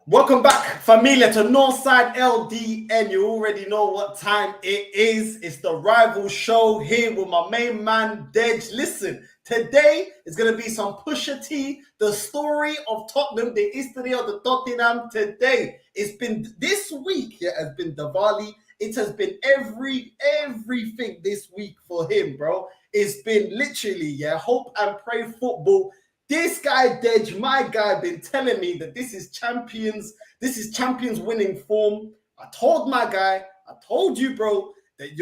Welcome back, familia, to Northside LDN. You already know what time it is. It's the rival show here with my main man, Dej. Listen, today is going to be some Pusha T, the story of Tottenham, the history of the Tottenham today. It's been this week, it has been Diwali. It has been everything this week for him, bro. It's been literally, hope and pray football. This guy, Dej, my guy, been telling me that this is champions winning form. I told my guy, I told you, bro, that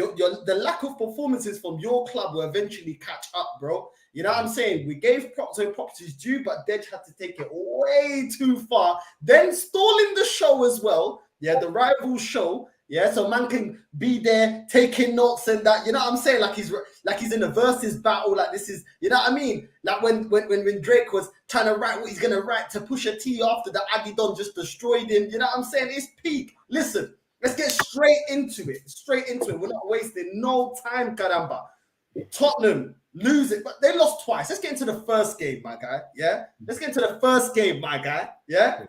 the lack of performances from your club will eventually catch up, bro. You know what I'm saying? We gave props is due, but Dej had to take it way too far. Then stalling the show as well. Yeah, the rival show. Yeah, so man can be there taking notes and that, you know what I'm saying? Like he's in a versus battle, like this is, you know what I mean? Like when Drake was trying to write what he's gonna write to Pusha T after the Adidon just destroyed him, you know what I'm saying? It's peak. Listen, let's get straight into it. We're not wasting no time, caramba. Tottenham lose it, but they lost twice. Let's get into the first game, my guy. Yeah, let's get into the first game, my guy. Yeah.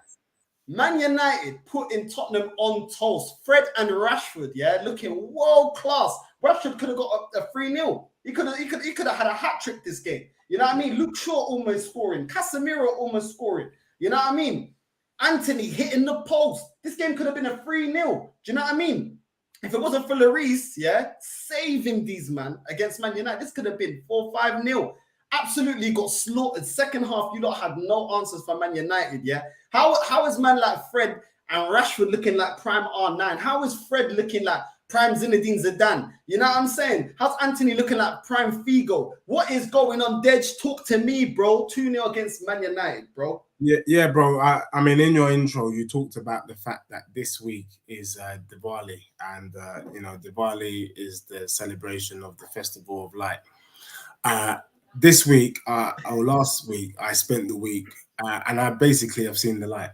Man United putting Tottenham on toast. Fred and Rashford, looking world class. Rashford could have got a 3-0. He could have had a hat trick this game. You know what I mean? Luke Shaw almost scoring. Casemiro almost scoring. You know what I mean? Anthony hitting the post. This game could have been a 3-0. Do you know what I mean? If it wasn't for Lloris, saving these man against Man United, this could have been 4-5-0. Absolutely got slaughtered. Second half, you lot had no answers for Man United, How is man like Fred and Rashford looking like prime R9? How is Fred looking like prime Zinedine Zidane? You know what I'm saying? How's Anthony looking like prime Figo? What is going on, Dej? Talk to me, bro. 2-0 against Man United, bro. Yeah, bro. I mean, in your intro, you talked about the fact that this week is Diwali, and Diwali is the celebration of the Festival of Light. This week, or last week, I spent the week, and I basically have seen the light.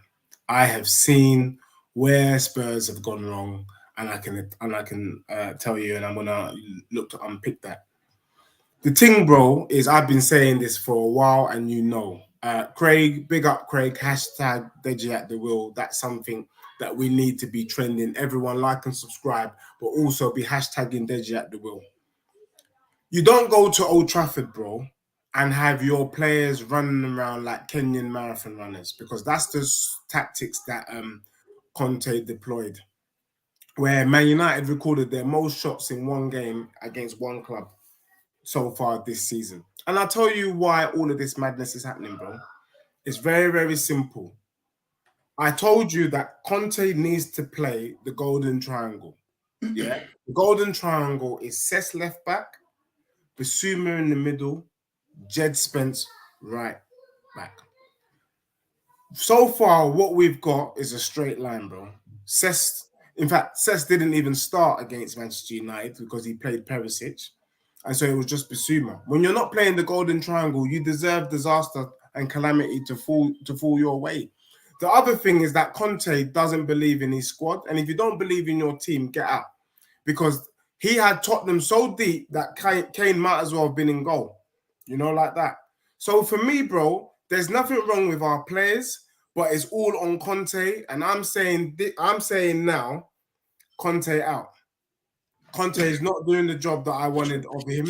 I have seen where Spurs have gone wrong, and I can tell you, and I'm gonna look to unpick that. The thing, bro, is I've been saying this for a while, and Craig, big up Craig, hashtag Deji at the wheel. That's something that we need to be trending. Everyone like and subscribe, but also be hashtagging Deji at the wheel. You don't go to Old Trafford, bro, and have your players running around like Kenyan marathon runners, because that's the tactics that Conte deployed, where Man United recorded their most shots in one game against one club so far this season. And I'll tell you why all of this madness is happening, bro. It's very, very simple. I told you that Conte needs to play the golden triangle. Yeah. The golden triangle is Cesc left back, Basuma in the middle, Jed Spence right back. So far, what we've got is a straight line, bro. Cesc didn't even start against Manchester United because he played Perisic, and so it was just Basuma. When you're not playing the golden triangle, you deserve disaster and calamity to fall your way. The other thing is that Conte doesn't believe in his squad, and if you don't believe in your team, get out, because he had Tottenham so deep that Kane might as well have been in goal, like that. So for me, bro, there's nothing wrong with our players, but it's all on Conte. And I'm saying now, Conte out. Conte is not doing the job that I wanted of him.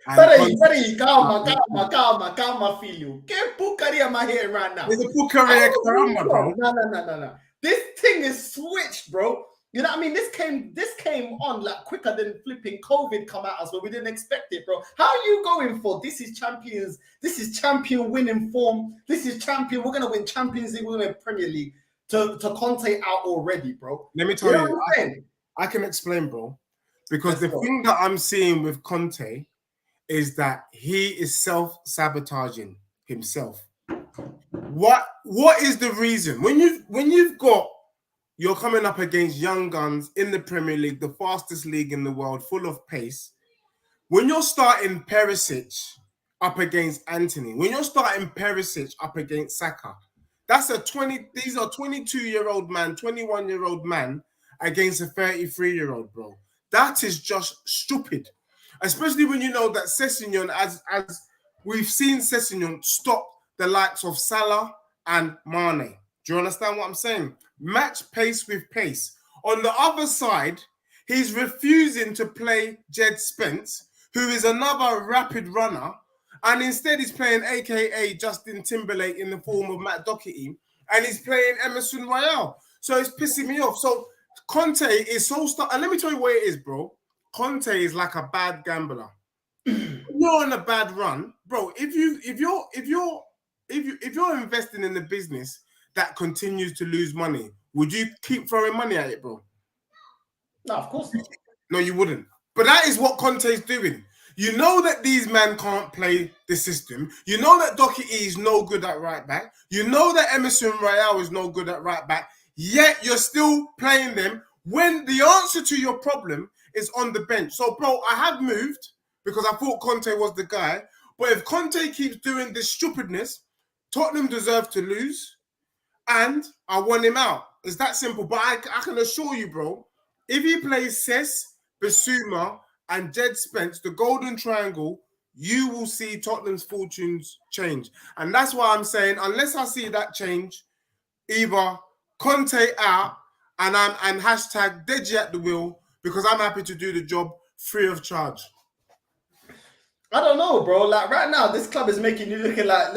Peraí, calma, filho. Que porcaria am I hearing right now? There's a porcaria, bro. No. This thing is switched, bro. You know what I mean? This came on like quicker than flipping COVID come at us, but we didn't expect it, bro. How are you going for? This is champion winning form. This is champion. We're gonna win Champions League. We're gonna win Premier League. To Conte out already, bro. Let me tell you, I can explain, bro. Because the thing that I'm seeing with Conte is that he is self-sabotaging himself. What is the reason? When you're coming up against young guns in the Premier League, the fastest league in the world, full of pace. When you're starting Perisic up against Anthony, when you're starting Perisic up against Saka, these are 22-year-old man, 21-year-old man against a 33-year-old, bro. That is just stupid. Especially when you know that Sessegnon, as we've seen Sessegnon stop the likes of Salah and Mane. Do you understand what I'm saying? Match pace with pace. On the other side, he's refusing to play Jed Spence, who is another rapid runner, and instead he's playing AKA Justin Timberlake in the form of Matt Doherty, and he's playing Emerson Royale. So it's pissing me off. So Conte is so and let me tell you what it is, bro. Conte is like a bad gambler. You're on a bad run, bro. If you're investing in the business that continues to lose money, would you keep throwing money at it, bro? No, of course not. No, you wouldn't. But that is what Conte's doing. You know that these men can't play the system. You know that Doherty is no good at right back. You know that Emerson Royale is no good at right back. Yet you're still playing them when the answer to your problem is on the bench. So, bro, I have moved because I thought Conte was the guy. But if Conte keeps doing this stupidness, Tottenham deserve to lose. And I want him out. It's that simple. But I can assure you, bro, if he plays Cess, Basuma, and Jed Spence, the golden triangle, you will see Tottenham's fortunes change. And that's why I'm saying, unless I see that change, either Conte out and hashtag Deji at the wheel, because I'm happy to do the job free of charge. I don't know, bro. Like right now, this club is making you look like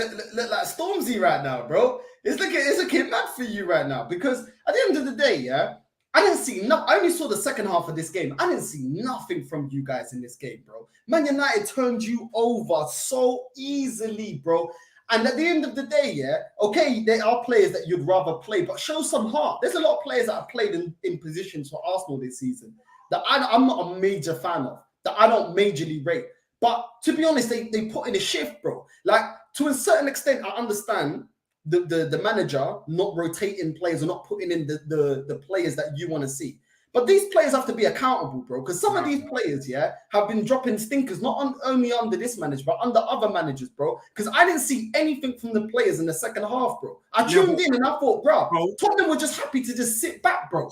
Stormzy right now, bro. It's looking mad for you right now because at the end of the day, yeah, I didn't see I only saw the second half of this game. I didn't see nothing from you guys in this game, bro. Man United turned you over so easily, bro. And at the end of the day, yeah, okay, there are players that you'd rather play, but show some heart. There's a lot of players that have played in positions for Arsenal this season that I'm not a major fan of, that I don't majorly rate. But to be honest, they put in a shift, bro. Like, to a certain extent, I understand the manager not rotating players or not putting in the players that you want to see. But these players have to be accountable, bro, because some of these players, yeah, have been dropping stinkers, not only under this manager, but under other managers, bro. Because I didn't see anything from the players in the second half, bro. I tuned in and I thought, bro, Tottenham were just happy to just sit back, bro,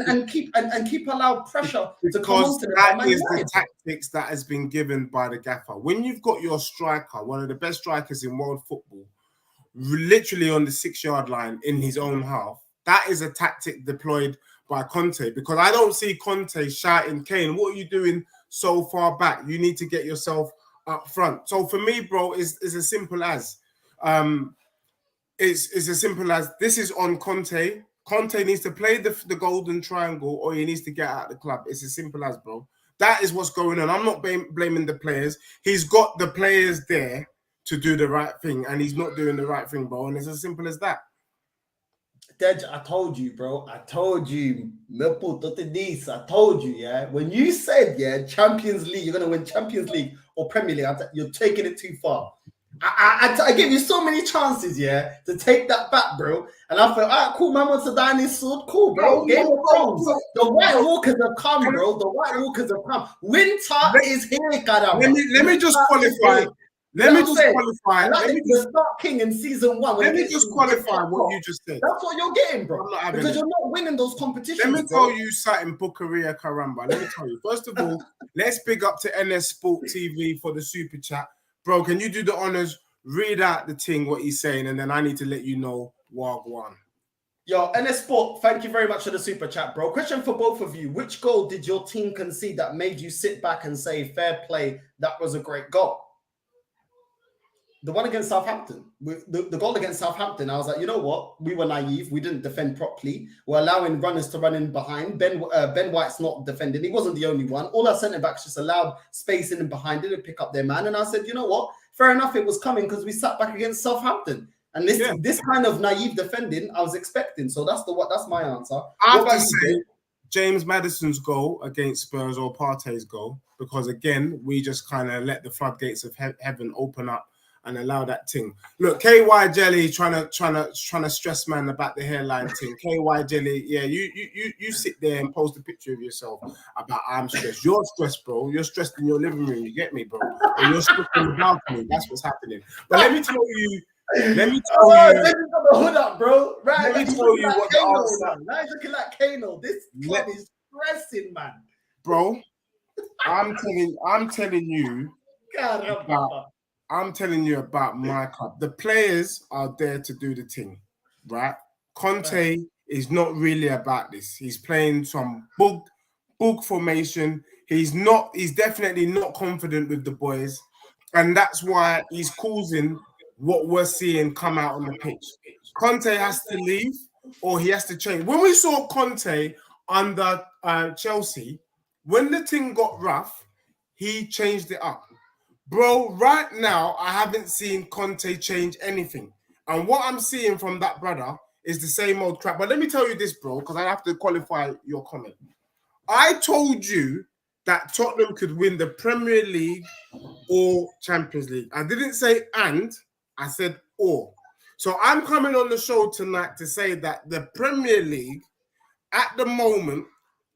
and keep allowed pressure to come onto them. That is the tactics that has been given by the gaffer. When you've got your striker, one of the best strikers in world football, literally on the 6-yard line in his own half, that is a tactic deployed by Conte, because I don't see Conte shouting, Kane, what are you doing so far back? You need to get yourself up front. So for me, bro, it's as simple as it's as simple as this is on Conte. Conte needs to play the golden triangle, or he needs to get out of the club. It's as simple as, bro. That is what's going on. I'm not blaming the players. He's got the players there to do the right thing, and he's not doing the right thing, bro. And it's as simple as that. Dej, I told you, bro. I told you. I told you, yeah. When you said, yeah, Champions League, you're going to win Champions League or Premier League, you're taking it too far. I gave you so many chances, yeah, to take that back, bro. And I felt, all right, cool, man wants to die in his sword. Cool, bro. Game of Thrones. The White Walkers have come, bro. The White Walkers have come. Winter is here, caramba. Let me just qualify. Let me just qualify. Let me just Stark King in season 1. Let me just qualify what you just said. That's what you're getting, bro. Because you're not winning those competitions. Let me tell you something, Bukaria Karamba. Let me tell you. First of all, let's big up to NS Sport TV for the super chat. Bro, can you do the honors? Read out the thing, what he's saying, and then I need to let you know Wagwan. Yo, NS Sport, thank you very much for the super chat, bro. Question for both of you. Which goal did your team concede that made you sit back and say, fair play, that was a great goal? The one against Southampton, the goal against Southampton, I was like, you know what? We were naive. We didn't defend properly. We're allowing runners to run in behind. Ben White's not defending. He wasn't the only one. All our centre-backs just allowed space in and behind it and pick up their man. And I said, you know what? Fair enough, it was coming because we sat back against Southampton. And this kind of naive defending, I was expecting. So that's my answer. I have to say, James Maddison's goal against Spurs, or Partey's goal, because again, we just kind of let the floodgates of heaven open up and allow that thing. Look, KY Jelly trying to stress man about the hairline thing. KY Jelly, yeah, you sit there and post a picture of yourself about I'm stressed. You're stressed, bro. You're stressed in your living room. You get me, bro? And you're stressed in the balcony. That's what's happening. But let me tell you. Let me tell you. Got the hood up, bro. Right. Let me tell you what the answer. Now he's looking like Kano. This club is stressing, man. Bro, I'm telling you. I'm telling you about my club. The players are there to do the thing, right? Conte is not really about this. He's playing some bug formation. He's definitely not confident with the boys. And that's why he's causing what we're seeing come out on the pitch. Conte has to leave or he has to change. When we saw Conte under Chelsea, when the thing got rough, he changed it up. Bro, right now, I haven't seen Conte change anything. And what I'm seeing from that brother is the same old crap. But let me tell you this, bro, because I have to qualify your comment. I told you that Tottenham could win the Premier League or Champions League. I didn't say and, I said or. So I'm coming on the show tonight to say that the Premier League at the moment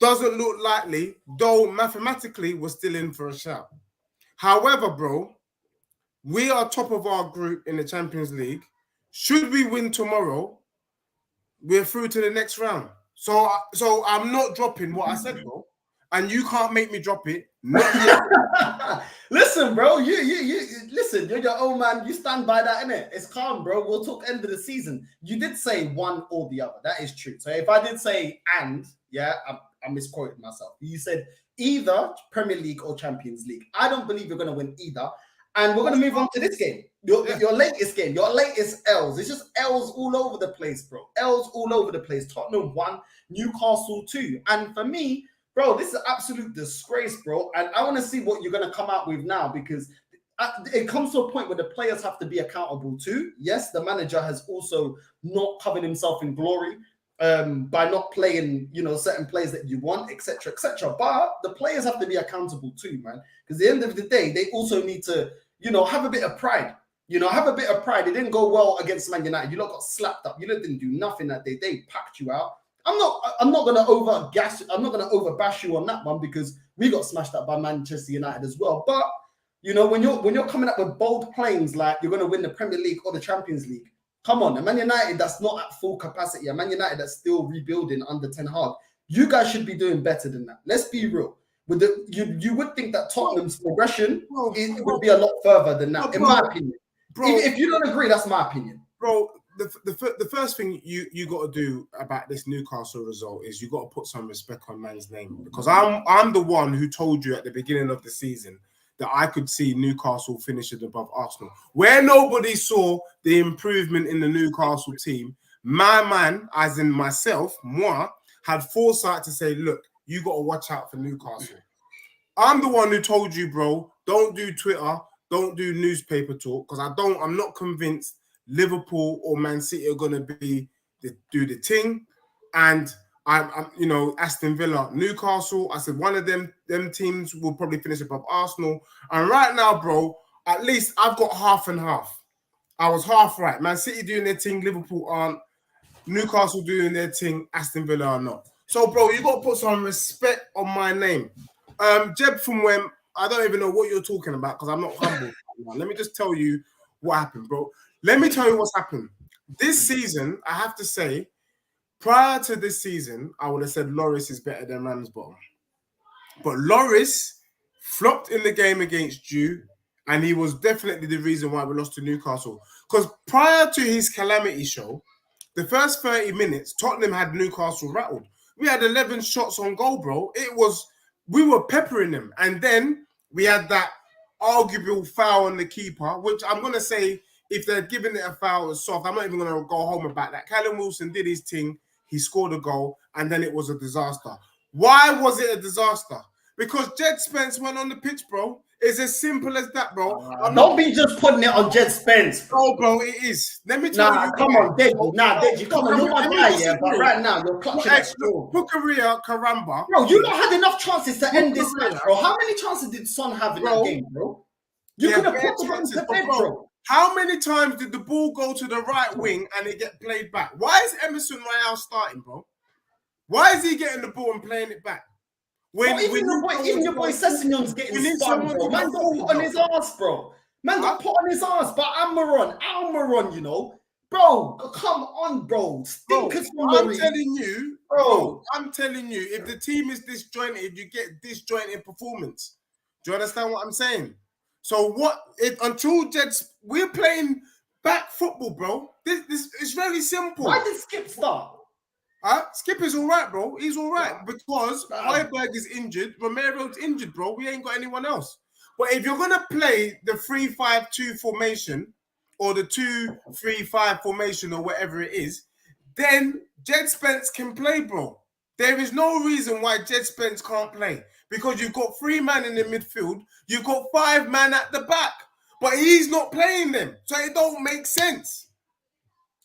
doesn't look likely, though mathematically we're still in for a shout. However, bro, we are top of our group in the Champions League. Should we win tomorrow, we're through to the next round. So I'm not dropping what I said, bro. And you can't make me drop it. Not yet. Listen, bro. You listen. You're your own man. You stand by that, innit? It's calm, bro. We'll talk end of the season. You did say one or the other. That is true. So if I did say and, yeah, I misquoted myself. You said either Premier League or Champions League. I don't believe you're going to win either. And we're going to move on to this game. Your latest game. Your latest L's. It's just L's all over the place, bro. L's all over the place. Tottenham 1, Newcastle 2. And for me, bro, this is an absolute disgrace, bro. And I want to see what you're going to come out with now, because it comes to a point where the players have to be accountable too. Yes, the manager has also not covered himself in glory by not playing, certain players that you want, etc., etc. But the players have to be accountable too, man. Because at the end of the day, they also need to, have a bit of pride. Have a bit of pride. It didn't go well against Man United. You lot got slapped up. You lot didn't do nothing that day. They packed you out. I'm not gonna overbash you on that one, because we got smashed up by Manchester United as well. But when you're coming up with bold claims like you're gonna win the Premier League or the Champions League, come on, a Man United that's not at full capacity, a Man United that's still rebuilding under Ten Hag, you guys should be doing better than that. Let's be real. You would think that Tottenham's progression would be a lot further than that, in my opinion. Bro, if you don't agree, that's my opinion, bro. The first thing you got to do about this Newcastle result is you got to put some respect on man's name, because I'm the one who told you at the beginning of the season that I could see Newcastle finishing above Arsenal, where nobody saw the improvement in the Newcastle team. My man, as in myself, moi, had foresight to say, look, you got to watch out for Newcastle. I'm the one who told you, bro, don't do Twitter, don't do newspaper talk, because I'm not convinced Liverpool or Man City are going to do the thing. And I'm Aston Villa, Newcastle, I said one of them teams will probably finish above Arsenal. And right now, bro, at least I've got half and half. I was half right. Man City doing their thing, Liverpool aren't. Newcastle doing their thing, Aston Villa are not. So, bro, you got to put some respect on my name. Jeb from Wem, I don't even know what you're talking about, because I'm not humble. Let me just tell you what happened, bro. Let me tell you what's happened. This season, I have to say, prior to this season, I would have said Lloris is better than Ramsbottom. But Lloris flopped in the game against you, and he was definitely the reason why we lost to Newcastle. Because prior to his calamity show, the first 30 minutes, Tottenham had Newcastle rattled. We had 11 shots on goal, bro. We were peppering them. And then we had that arguable foul on the keeper, which I'm going to say, if they're giving it a foul, it's soft. I'm not even going to go home about that. Callum Wilson did his thing. He scored a goal, and then it was a disaster. Why was it a disaster? Because Jed Spence went on the pitch, bro. It's as simple as that, bro. Don't be just putting it on Jed Spence. Bro, it is. Let me tell you. Come on, Deji. Come on, you're my guy, yeah. But right now, you're clutching at straw. Pukaria, Karamba. Bro, you don't had enough chances to end this match, bro. How many chances did Son have in that game, bro? You could have put the chances to bed, bro. How many times did the ball go to the right wing and it get played back? Why is Emerson Royale starting, bro? Why is he getting the ball and playing it back? Even your boy Sessegnon's getting spun, bro. Man got put on his ass, bro. Man got put on his ass by Almiron, Bro, come on, bro. Stinkers from I'm telling you, if the team is disjointed, you get disjointed performance. Do you understand what I'm saying? So until Jets, we're playing back football, bro. This is very simple. Why did Skip start? Skip is all right, bro. He's all right because Højbjerg is injured. Romero's injured, bro. We ain't got anyone else. But if you're gonna play the 3-5-2 formation or the 2-3-5 formation or whatever it is, then Jed Spence can play, bro. There is no reason why Jed Spence can't play because you've got 3 men in the midfield, you've got 5 men at the back, but he's not playing them, so it don't make sense.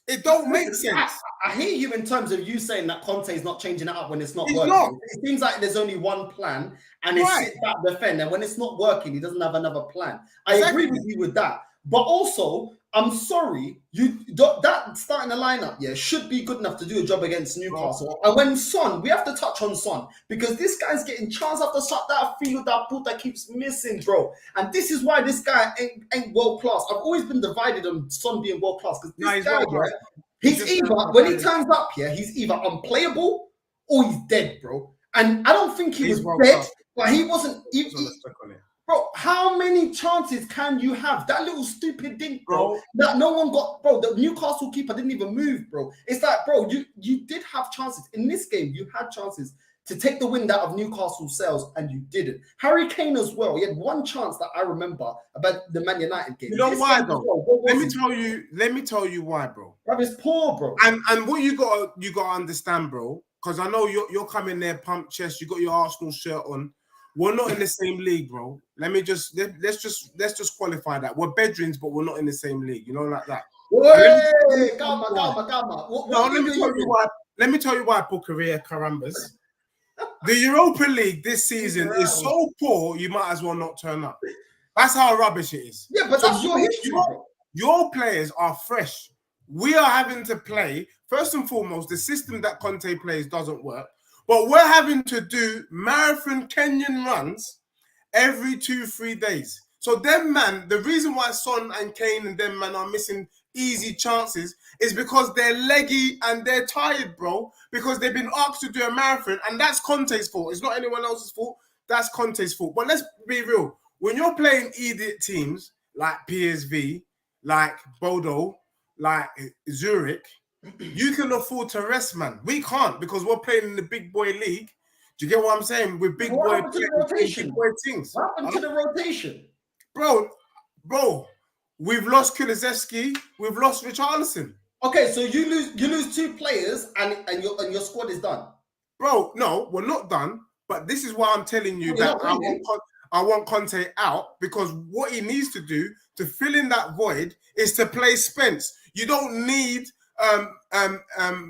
It don't make sense. I hear you in terms of you saying that Conte is not changing it up when it's not He's working. not. It seems like there's only one plan, and it's sit back, defend. And when it's not working, he doesn't have another plan. I agree with you with that. But also, I'm sorry, that starting the lineup, should be good enough to do a job against Newcastle. And when Son, we have to touch on Son because this guy's getting chance after shot that field that puta keeps missing, bro. And this is why this guy ain't world class. I've always been divided on Son being world class because this guy, he's either when he turns up here, he's either unplayable or he's dead, bro. And I don't think he was dead, but he wasn't. Bro, how many chances can you have? That little stupid dink, bro, that no one got, bro. The Newcastle keeper didn't even move, bro. It's like, bro, you did have chances. In this game, you had chances to take the wind out of Newcastle's sails, and you didn't. Harry Kane as well. He had one chance that I remember about the Man United game. You know why, though? Let me tell you why, bro. Bro, it's poor, bro. And what you gotta understand, bro, because I know you're coming there, pump chest, you got your Arsenal shirt on. We're not in the same league, bro. Let's just qualify that. We're bedrooms, but we're not in the same league. You know, like that. Let me tell you why, Pucaria Carambas. The Europa League this season is so poor, you might as well not turn up. That's how rubbish it is. Yeah, but that's your history. Your players are fresh. We are having to play, first and foremost, the system that Conte plays doesn't work. But we're having to do marathon Kenyan runs every 2-3 days. So them man, the reason why Son and Kane and them man are missing easy chances is because they're leggy and they're tired, bro. Because they've been asked to do a marathon, and that's Conte's fault. It's not anyone else's fault. That's Conte's fault. But let's be real. When you're playing idiot teams like PSV, like Bodo, like Zurich, you can afford to rest, man. We can't because we're playing in the big boy league. Do you get what I'm saying? With big boy things. What happened to the rotation? Bro, we've lost Kulusevski, we've lost Richarlison. Okay, so you lose 2 players and your squad is done. Bro, no, we're not done. But this is why I'm telling you that I want Conte out, because what he needs to do to fill in that void is to play Spence. You don't need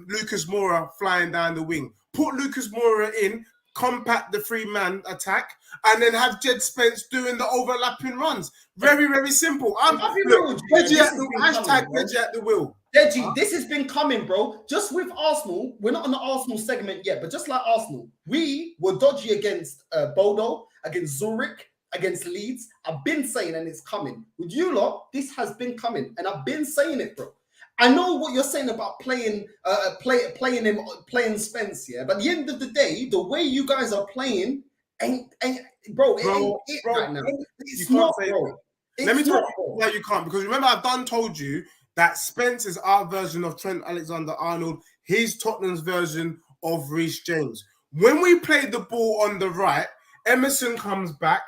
Lucas Moura flying down the wing. Put Lucas Moura in, compact the 3-man attack, and then have Jed Spence doing the overlapping runs. Very, very simple. Reggie at the wheel. Deji, this has been coming, bro. Just with Arsenal, we're not on the Arsenal segment yet, but just like Arsenal, we were dodgy against Bodo, against Zurich, against Leeds. I've been saying, and it's coming. With you lot, this has been coming, and I've been saying it, bro. I know what you're saying about playing Spence, yeah. But at the end of the day, the way you guys are playing ain't right now. It's not, bro. Let me tell you why you can't. Because remember, I've told you that Spence is our version of Trent Alexander-Arnold. He's Tottenham's version of Reece James. When we play the ball on the right, Emerson comes back.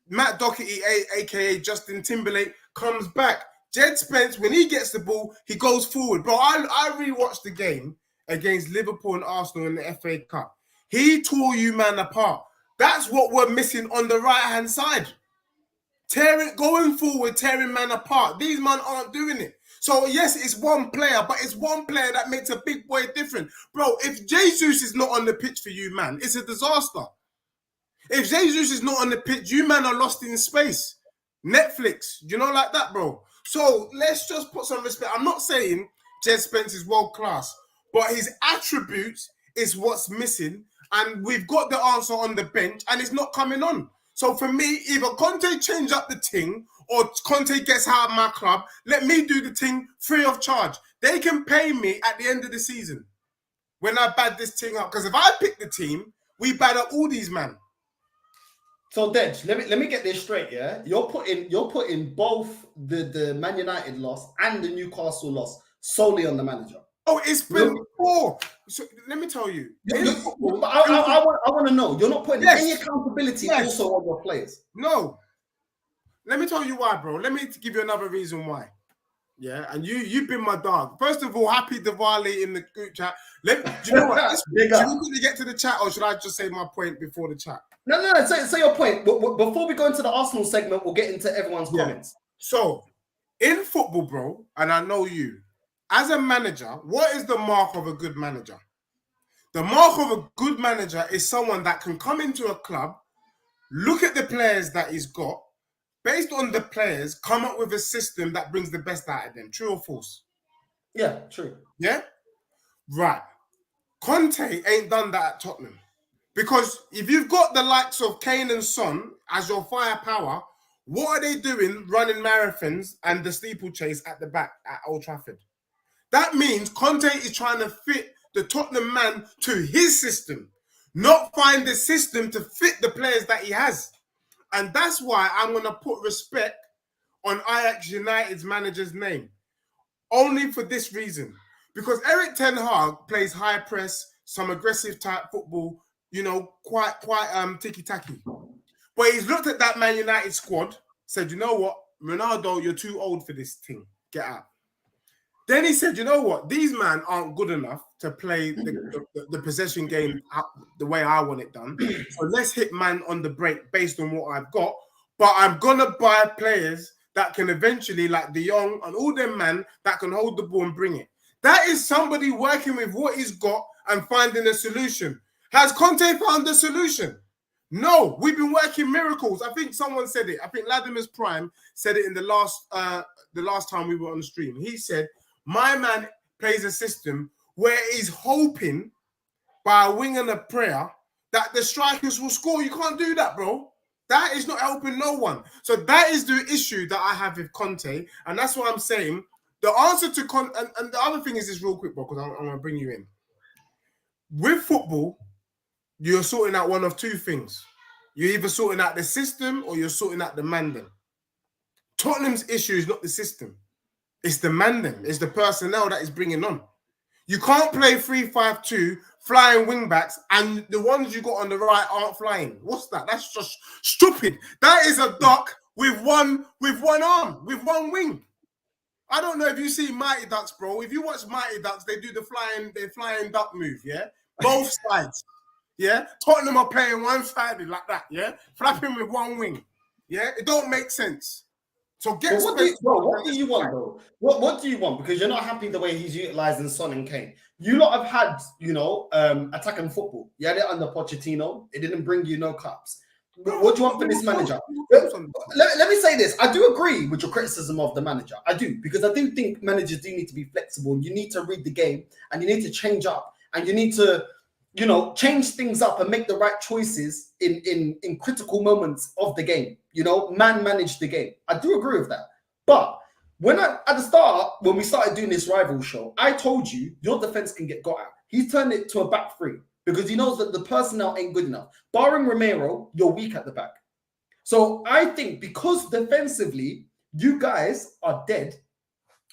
Matt Doherty, aka Justin Timberlake, comes back. Jed Spence, when he gets the ball, he goes forward. Bro, I rewatched the game against Liverpool and Arsenal in the FA Cup. He tore you man apart. That's what we're missing on the right-hand side. Going forward, tearing man apart. These men aren't doing it. So, yes, it's one player, but it's one player that makes a big boy different. Bro, if Jesus is not on the pitch for you, man, it's a disaster. If Jesus is not on the pitch, you man are lost in space. Netflix, you know, like that, bro. So let's just put some respect. I'm not saying Jed Spence is world class, but his attributes is what's missing. And we've got the answer on the bench and it's not coming on. So for me, either Conte change up the thing or Conte gets out of my club, let me do the thing free of charge. They can pay me at the end of the season when I bad this thing up. Because if I pick the team, we bad at all these, man. So Dej, let me get this straight, yeah? You're putting both the Man United loss and the Newcastle loss solely on the manager. Oh, it's been poor. So let me tell you. But I want to know. You're not putting any accountability also on your players. No. Let me tell you why, bro. Let me give you another reason why. Yeah, and you've been my dog. First of all, happy Diwali in the group chat. Do you know what? Should we get to the chat, or should I just say my point before the chat? No. Say your point. Before we go into the Arsenal segment, we'll get into everyone's comments. So, in football, bro, and I know you, as a manager, what is the mark of a good manager? The mark of a good manager is someone that can come into a club, look at the players that he's got, based on the players, come up with a system that brings the best out of them. True or false? Yeah, true. Yeah? Right. Conte ain't done that at Tottenham. Because if you've got the likes of Kane and Son as your firepower, what are they doing running marathons and the steeplechase at the back at Old Trafford? That means Conte is trying to fit the Tottenham man to his system, not find the system to fit the players that he has. And that's why I'm going to put respect on Ajax United's manager's name. Only for this reason. Because Eric Ten Hag plays high press, some aggressive type football, you know, quite ticky-tacky. But he's looked at that Man United squad, said, you know what, Ronaldo, you're too old for this thing. Get out. Then he said, you know what, these men aren't good enough to play the possession game the way I want it done. So let's hit man on the break based on what I've got. But I'm going to buy players that can eventually, like De Jong and all them men, that can hold the ball and bring it. That is somebody working with what he's got and finding a solution. Has Conte found the solution? No, we've been working miracles. I think someone said it. I think Latimer's Prime said it in the last time we were on the stream. He said, my man plays a system where he's hoping by a wing and a prayer that the strikers will score. You can't do that, bro. That is not helping no one. So that is the issue that I have with Conte. And that's what I'm saying. The answer to and the other thing is this real quick, bro, because I'm going to bring you in. With football, you're sorting out one of two things. You're either sorting out the system or you're sorting out the man then. Tottenham's issue is not the system. It's the man then. It's the personnel that is bringing on. You can't play 3-5-2, flying wing backs, and the ones you got on the right aren't flying. What's that? That's just stupid. That is a duck with one arm, with one wing. I don't know if you see Mighty Ducks, bro. If you watch Mighty Ducks, they do the flying duck move, yeah? Both sides, yeah? Tottenham are playing one-sided like that, yeah? Flapping with one wing, yeah? It don't make sense. So what do you want, bro? What do you want? Because you're not happy the way he's utilizing Son and Kane. You lot have had, you know, attacking football. You had it under Pochettino. It didn't bring you no cups. What do you want for this manager? Let me say this. I do agree with your criticism of the manager. I do, because I do think managers do need to be flexible. You need to read the game and you need to change up and you need to, you know, change things up and make the right choices in critical moments of the game. You know, manage the game. I do agree with that. But at the start, when we started doing this rival show, I told you your defense can get got out. He's turned it to a back three because he knows that the personnel ain't good enough. Barring Romero, you're weak at the back. So I think because defensively, you guys are dead.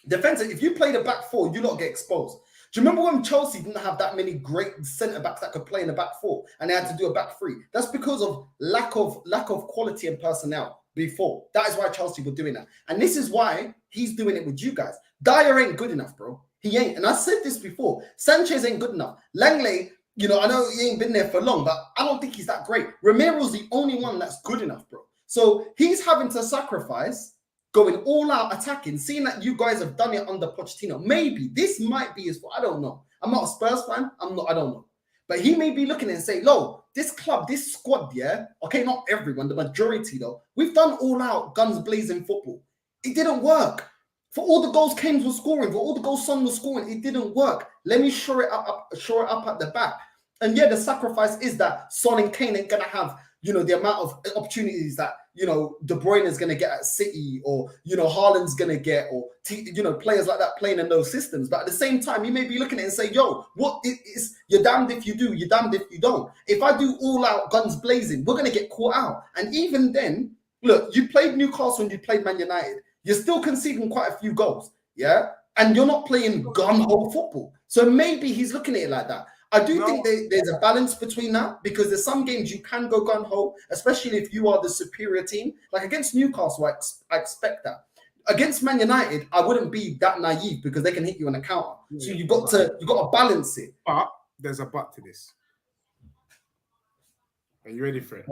Defensive, if you play the back four, you not get exposed. Do you remember when Chelsea didn't have that many great centre-backs that could play in the back four and they had to do a back three? That's because of lack of quality and personnel before. That is why Chelsea were doing that. And this is why he's doing it with you guys. Dyer ain't good enough, bro. He ain't. And I said this before. Sanchez ain't good enough. Langley, you know, I know he ain't been there for long, but I don't think he's that great. Romero's the only one that's good enough, bro. So he's having to sacrifice going all out attacking, seeing that you guys have done it under Pochettino. Maybe this might be his fault. I don't know. I'm not a Spurs fan. I don't know. But he may be looking and say, "Lo, this club, this squad, yeah, okay, not everyone, the majority though. We've done all out guns blazing football. It didn't work. For all the goals Kane was scoring, for all the goals Son was scoring, it didn't work. Let me shore it up at the back. And yeah, the sacrifice is that Son and Kane ain't gonna have, you know, the amount of opportunities that you know, De Bruyne is going to get at City, or, you know, Haaland's going to get, or, you know, players like that playing in those systems. But at the same time, you may be looking at it and say, yo, what is, you're damned if you do, you're damned if you don't. If I do all out guns blazing, we're going to get caught out. And even then, look, you played Newcastle and you played Man United. You're still conceding quite a few goals, yeah? And you're not playing gun-ho football. So maybe he's looking at it like that. I do think there's a balance between that, because there's some games you can go gun-ho, especially if you are the superior team. Like against Newcastle, I expect that. Against Man United, I wouldn't be that naive, because they can hit you on a counter. So you've got to balance it. But there's a but to this. Are you ready for it?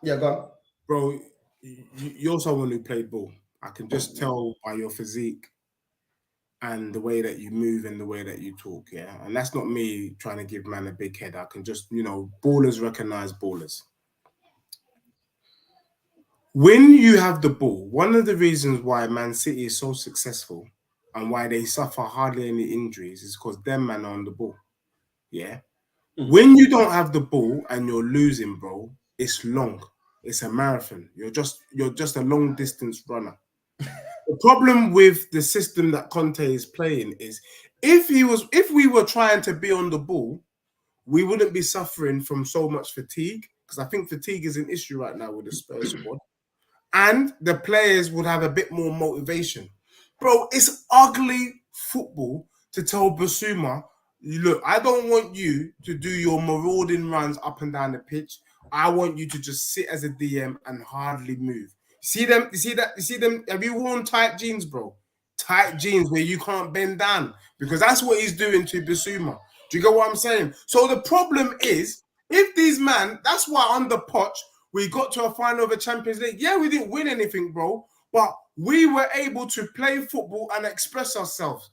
Yeah, go on. Bro, you're someone who played ball. I can just tell by your physique and the way that you move and the way that you talk, yeah? And that's not me trying to give man a big head. I can just, you know, ballers recognize ballers. When you have the ball, one of the reasons why Man City is so successful and why they suffer hardly any injuries is because them man are on the ball, yeah? When you don't have the ball and you're losing, bro, it's long. It's a marathon. You're just a long distance runner. The problem with the system that Conte is playing is if we were trying to be on the ball, we wouldn't be suffering from so much fatigue, because I think fatigue is an issue right now with the Spurs squad, and the players would have a bit more motivation. Bro, it's ugly football to tell Basuma, look, I don't want you to do your marauding runs up and down the pitch. I want you to just sit as a DM and hardly move. See them? You see them? Have you worn tight jeans, bro? Tight jeans where you can't bend down, because that's what he's doing to Basuma. Do you get what I'm saying? So the problem is, if these man, that's why under Poch, we got to a final of the Champions League. Yeah, we didn't win anything, bro, but we were able to play football and express ourselves.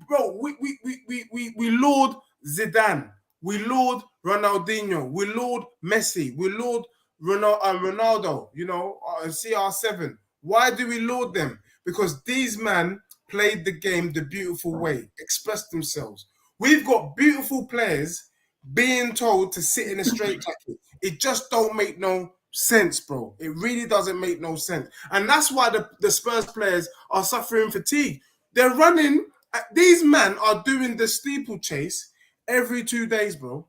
Bro, we laud Zidane, we laud Ronaldinho, we laud Messi, we laud Ronaldo, you know, CR7. Why do we laud them? Because these men played the game the beautiful way, expressed themselves. We've got beautiful players being told to sit in a straight jacket. It just don't make no sense, bro. It really doesn't make no sense. And that's why the Spurs players are suffering fatigue. They're running, these men are doing the steeplechase every 2 days, bro.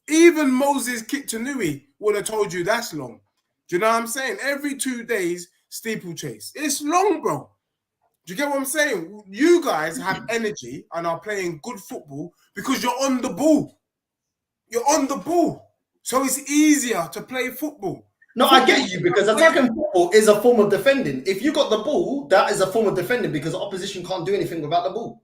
Even Moses Kitanui would have told you that's long. Do you know what I'm saying? Every 2 days, steeplechase. It's long, bro. Do you get what I'm saying? You guys have energy and are playing good football because you're on the ball. You're on the ball. So it's easier to play football. No, I get you, because attacking football is a form of defending. If you got the ball, that is a form of defending, because the opposition can't do anything without the ball.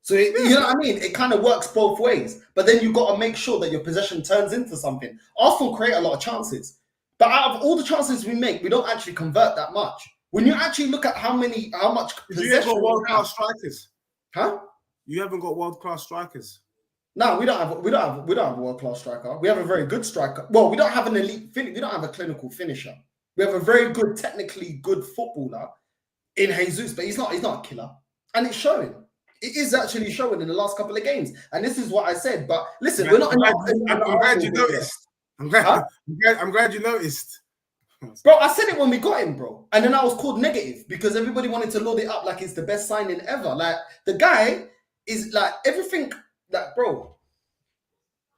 So, you know what I mean? It kind of works both ways. But then you've got to make sure that your possession turns into something. Arsenal create a lot of chances. But out of all the chances we make, we don't actually convert that much. When you actually look at how much possession you haven't got world-class strikers. Huh? You haven't got world-class strikers. No, we don't have a world-class striker. We have a very good striker. Well, we don't have an elite we don't have a clinical finisher. We have a very good, technically good footballer in Jesus, but he's not a killer. And it's showing. It is actually showing in the last couple of games. And this is what I said. But listen, we're not. I'm glad you noticed. I'm glad you noticed. Bro, I said it when we got him, bro. And then I was called negative because everybody wanted to load it up like it's the best signing ever. Like, the guy is like everything, like, bro,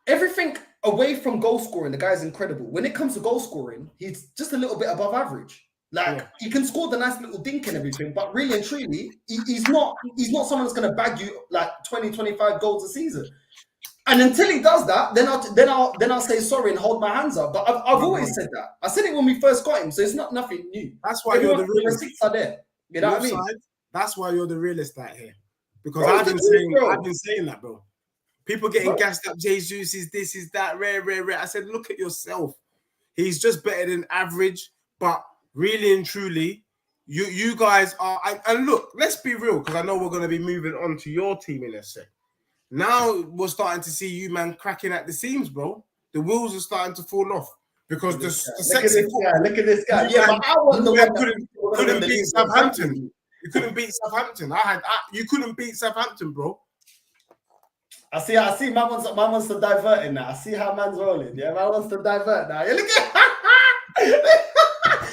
everything away from goal scoring, the guy's incredible. When it comes to goal scoring, he's just a little bit above average. Like, he can score the nice little dink and everything, but really and truly, he's not someone that's going to bag you like 20, 25 goals a season. And until he does that, then I'll say sorry and hold my hands up. But I've always said that. I said it when we first got him, so it's not nothing new. That's why you're the realist. Receipts are there. You know what I mean? That's why you're the realist out here. Because I've been saying that, bro. People getting gassed up. Jesus is this, is that, rare. I said, look at yourself. He's just better than average, but really and truly, you guys are. And look, let's be real, because I know we're going to be moving on to your team in a sec. Now we're starting to see you, man, cracking at the seams, bro. The wheels are starting to fall off because the sexy football. Look at this guy. Yeah, but I was the one couldn't beat Southampton. You couldn't beat Southampton. You couldn't beat Southampton, bro. I see. Man wants to divert in now. I see how man's rolling. Yeah, man wants to divert now. Yeah, look at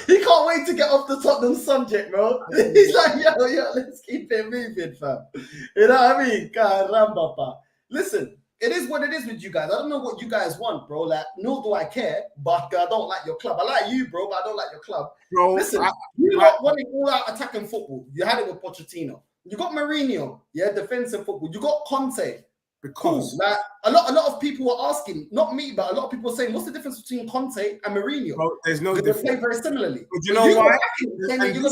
He can't wait to get off the Tottenham subject, bro. He's like, yo, let's keep it moving, fam. You know what I mean? Caramba, pa. Listen, it is what it is with you guys. I don't know what you guys want, bro. Like, nor do I care, but I don't like your club. I like you, bro, but I don't like your club. Bro, listen, you lot wanting all out attacking football. You had it with Pochettino. You got Mourinho, yeah, defensive football. You got Conte. Because cool. Like a lot of people were asking, not me, but a lot of people were saying, what's the difference between Conte and Mourinho? bro, there's no difference. They play very similarly. But you know why? Saying that you're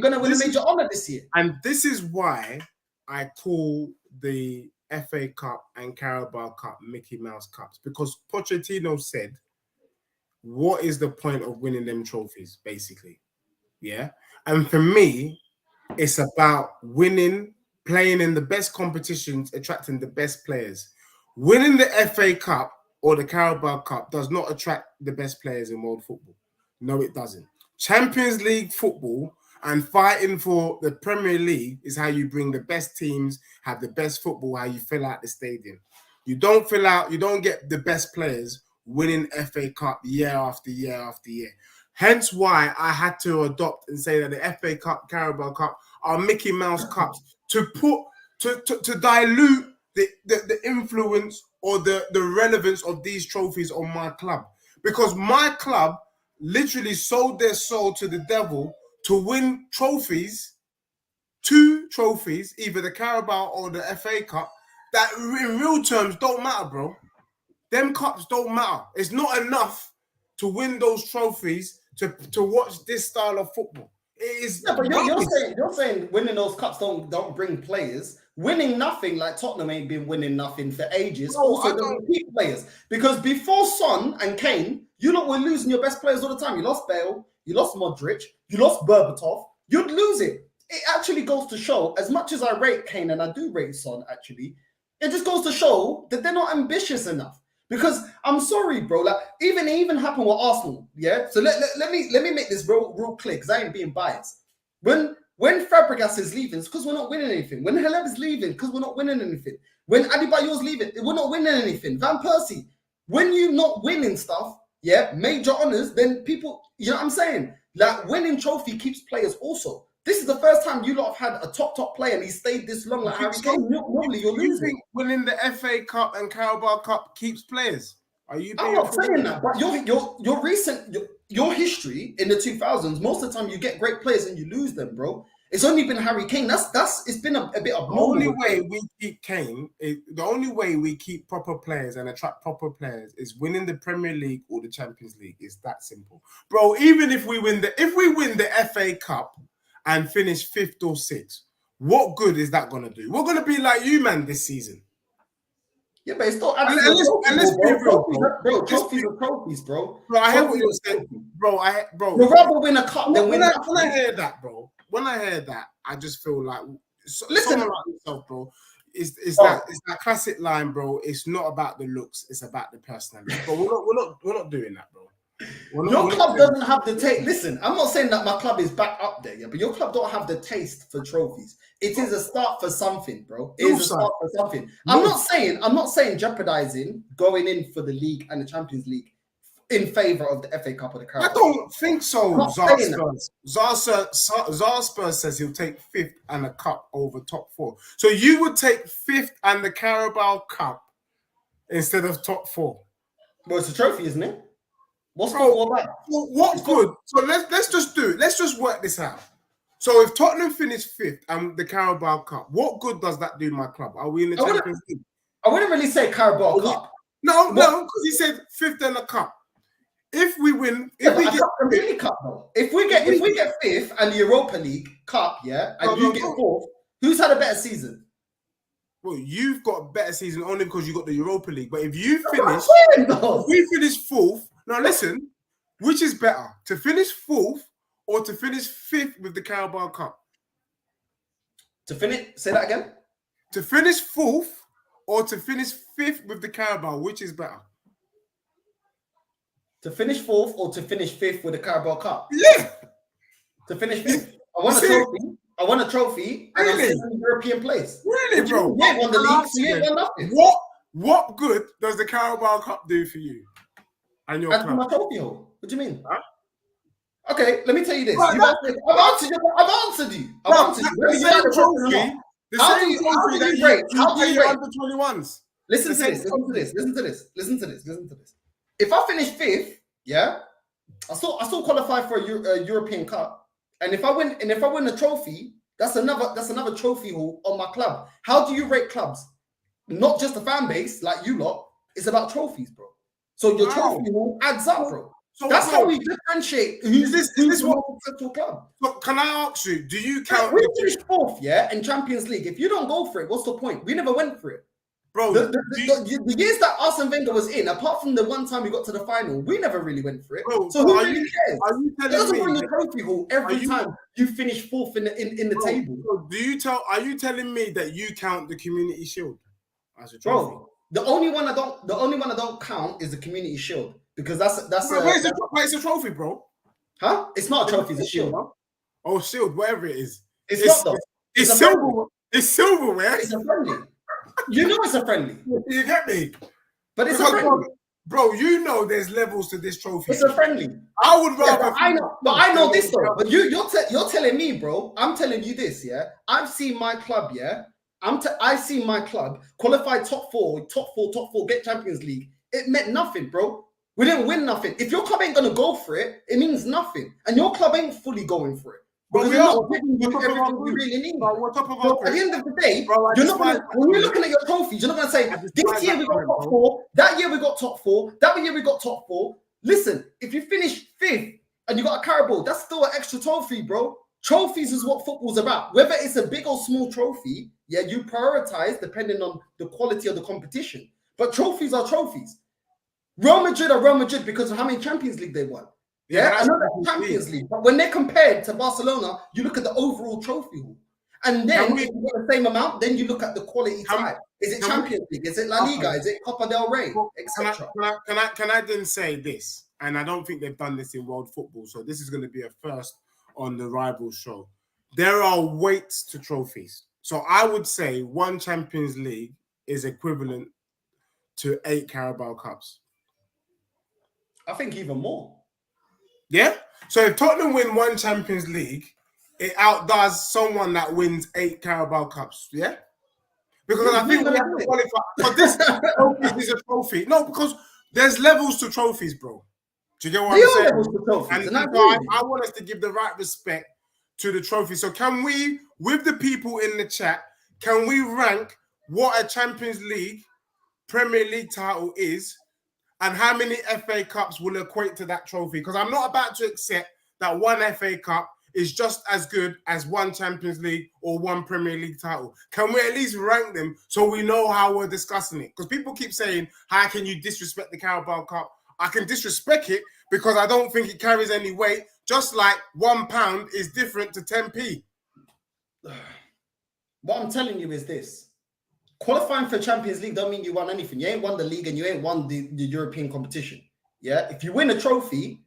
gonna win a major honor this year. And this is why I call the FA Cup and Carabao Cup Mickey Mouse Cups, because Pochettino said, what is the point of winning them trophies, basically? Yeah. And for me, it's about winning, playing in the best competitions, attracting the best players. Winning the FA Cup or the Carabao Cup does not attract the best players in world football. No, it doesn't. Champions League football and fighting for the Premier League is how you bring the best teams, have the best football, how you fill out the stadium. You don't get the best players winning FA Cup year after year after year. Hence why I had to adopt and say that the FA Cup, Carabao Cup are Mickey Mouse Cups to dilute the influence or the relevance of these trophies on my club. Because my club literally sold their soul to the devil to win trophies, 2 trophies, either the Carabao or the FA Cup, that in real terms don't matter, bro. Them cups don't matter. It's not enough to win those trophies to watch this style of football. It is. Yeah, but you're saying winning those cups don't bring players. Winning nothing, like Tottenham ain't been winning nothing for ages. No, also doesn't keep players, because before Son and Kane, you lot were losing your best players all the time. You lost Bale, you lost Modric, you lost Berbatov. You'd lose it. It actually goes to show, as much as I rate Kane and I do rate Son, actually, it just goes to show that they're not ambitious enough. Because I'm sorry, bro. Like even happened with Arsenal. Yeah. So let me make this real clear, because I ain't being biased. When Fabregas is leaving, it's because we're not winning anything. When Haleb is leaving, because we're not winning anything. When Adebayor's leaving, we're not winning anything. Van Persie, when you're not winning stuff, yeah, major honors, then people, you know what I'm saying? Like winning trophy keeps players also. This is the first time you lot have had a top player and he stayed this long. Like Harry Kane, normally you're losing. You think winning the FA Cup and Carabao Cup keeps players? Are you? I'm not saying that, but your recent history in the 2000s, most of the time you get great players and you lose them, bro. It's only been Harry Kane. It's been a bit of. The only way we keep Kane, the only way we keep proper players and attract proper players is winning the Premier League or the Champions League. It's that simple, bro. Even if we win the FA Cup and finish 5th or 6th, what good is that gonna do? We're gonna be like you, man, this season. Yeah, but it's still let's be real, bro. Trophies are trophies, bro. Bro, I hear what you're saying, bro. You'd rather win a cup than win. When I hear that, bro, I just feel like listen, like yourself, bro. It's that classic line, bro. It's not about the looks, it's about the personality. But we're not doing that, bro. Your club doesn't have the taste. Listen, I'm not saying that my club is back up there, yeah, but your club don't have the taste for trophies. It is a start for something, bro. It is a start for something. I'm not saying jeopardizing going in for the league and the Champions League in favor of the FA Cup or the Carabao. I don't think so. Zar Spurs says he'll take 5th and a cup over top 4. So you would take 5th and the Carabao Cup instead of top 4. Well, it's a trophy, isn't it? What's football about? What good? So let's just do it. Let's just work this out. So if Tottenham finish 5th and the Carabao Cup, what good does that do my club? Are we in the Champions League? I wouldn't really say Carabao Cup. No, because he said 5th and a cup. If we win, if we get the League Cup, though. If we get 5th and the Europa League Cup, yeah, and you get 4th, who's had a better season? Well, you've got a better season only because you got the Europa League. But if you finish, if we finish 4th. Now listen, which is better, to finish 4th or to finish 5th with the Carabao Cup? Say that again. To finish 4th or to finish 5th with the Carabao, which is better? To finish 4th or to finish 5th with the Carabao Cup? Yeah. To finish 5th. I won a trophy. And I'm in the European place. Really, bro? You ain't won the league, so you ain't won nothing. What good does the Carabao Cup do for you? And your club? My trophy hole. What do you mean? Huh? Okay, let me tell you this. Bro, I've answered you. I've answered you. Bro, Whether you like the question or not. the How same do trophy that you rate? you How do do you your rate? under 21s. Listen The to same this. Listen to trophy. this. Listen to this. Listen to this. Listen to this. If I finish 5th, yeah, I still qualify for a European Cup. And if I win a trophy, that's another trophy haul on my club. How do you rate clubs? Not just the fan base like you lot. It's about trophies, bro. So your trophy haul adds up, bro. So, That's bro, how we differentiate who's this the what? most successful club. Look, can I ask you? Do you count? We finished 4th, yeah, in Champions League. If you don't go for it, what's the point? We never went for it. Bro, the years that Arsene Wenger was in, apart from the one time we got to the final, we never really went for it. Bro, so who really cares? Are you It telling doesn't me? win the trophy hall every time you finish 4th in the table. Bro, are you telling me that you count the Community Shield as a trophy? Bro, the only one I don't count is the Community Shield because that's it's a trophy, bro. Huh? It's not a trophy, it's a shield. Oh, shield, whatever it is. It's not though. It's silver. It's silverware. It's a friendly. You know it's a friendly. You get me? But it's a friendly. Bro, you know there's levels to this trophy. It's a friendly. I would rather. Yeah, I know this though. But you're telling me, bro. I'm telling you this, yeah. I've seen my club, yeah. I seen my club qualify top four, get Champions League. It meant nothing, bro. We didn't win nothing. If your club ain't gonna go for it, it means nothing. And your club ain't fully going for it. Because we're not giving you everything we really need. So at the end of the day, you're not gonna, when you're looking at your trophies, you're not going to say, this year we got top 4, that year we got top 4, that year we got top 4. Listen, if you finish 5th and you got a Carabao, that's still an extra trophy, bro. Trophies is what football's about. Whether it's a big or small trophy, yeah, you prioritize depending on the quality of the competition. But trophies are trophies. Real Madrid are Real Madrid because of how many Champions League they won. Yeah, I know that's Champions League, but when they're compared to Barcelona, you look at the overall trophy haul. And then if you got the same amount, then you look at the quality type. Is it Champions League? Is it La Liga? Is it Copa del Rey? Etc. Can I then say this? And I don't think they've done this in world football, so this is going to be a first on the Rivals show. There are weights to trophies. So I would say 1 Champions League is equivalent to 8 Carabao Cups. I think even more. Yeah? So if Tottenham win 1 Champions League, it outdoes someone that wins 8 Carabao Cups. Yeah? Because I think we have to qualify. But this trophy is a trophy. No, because there's levels to trophies, bro. Do you get what I'm saying? Levels to trophies. And I want us to give the right respect to the trophy. So can we, with the people in the chat, can we rank what a Champions League, Premier League title is, and how many FA Cups will equate to that trophy? Because I'm not about to accept that 1 FA Cup is just as good as 1 Champions League or 1 Premier League title. Can we at least rank them so we know how we're discussing it? Because people keep saying, how can you disrespect the Carabao Cup? I can disrespect it because I don't think it carries any weight, just like £1 is different to 10p. What I'm telling you is this. Qualifying for Champions League don't mean you won anything. You ain't won the league and you ain't won the European competition. Yeah? If you win a trophy,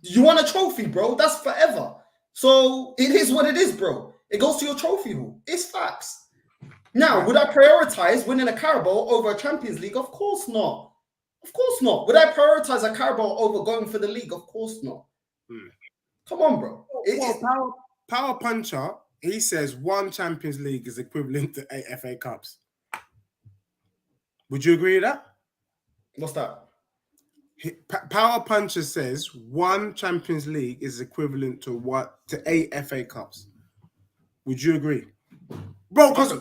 you won a trophy, bro. That's forever. So it is what it is, bro. It goes to your trophy haul. It's facts. Now, would I prioritize winning a Carabao over a Champions League? Of course not. Of course not. Would I prioritize a Carabao over going for the league? Of course not. Come on, bro. Power Puncher, he says 1 Champions League is equivalent to 8 FA Cups. Would you agree with that? What's that? Power Puncher says 1 Champions League is equivalent to 8 FA Cups. Would you agree? Bro, because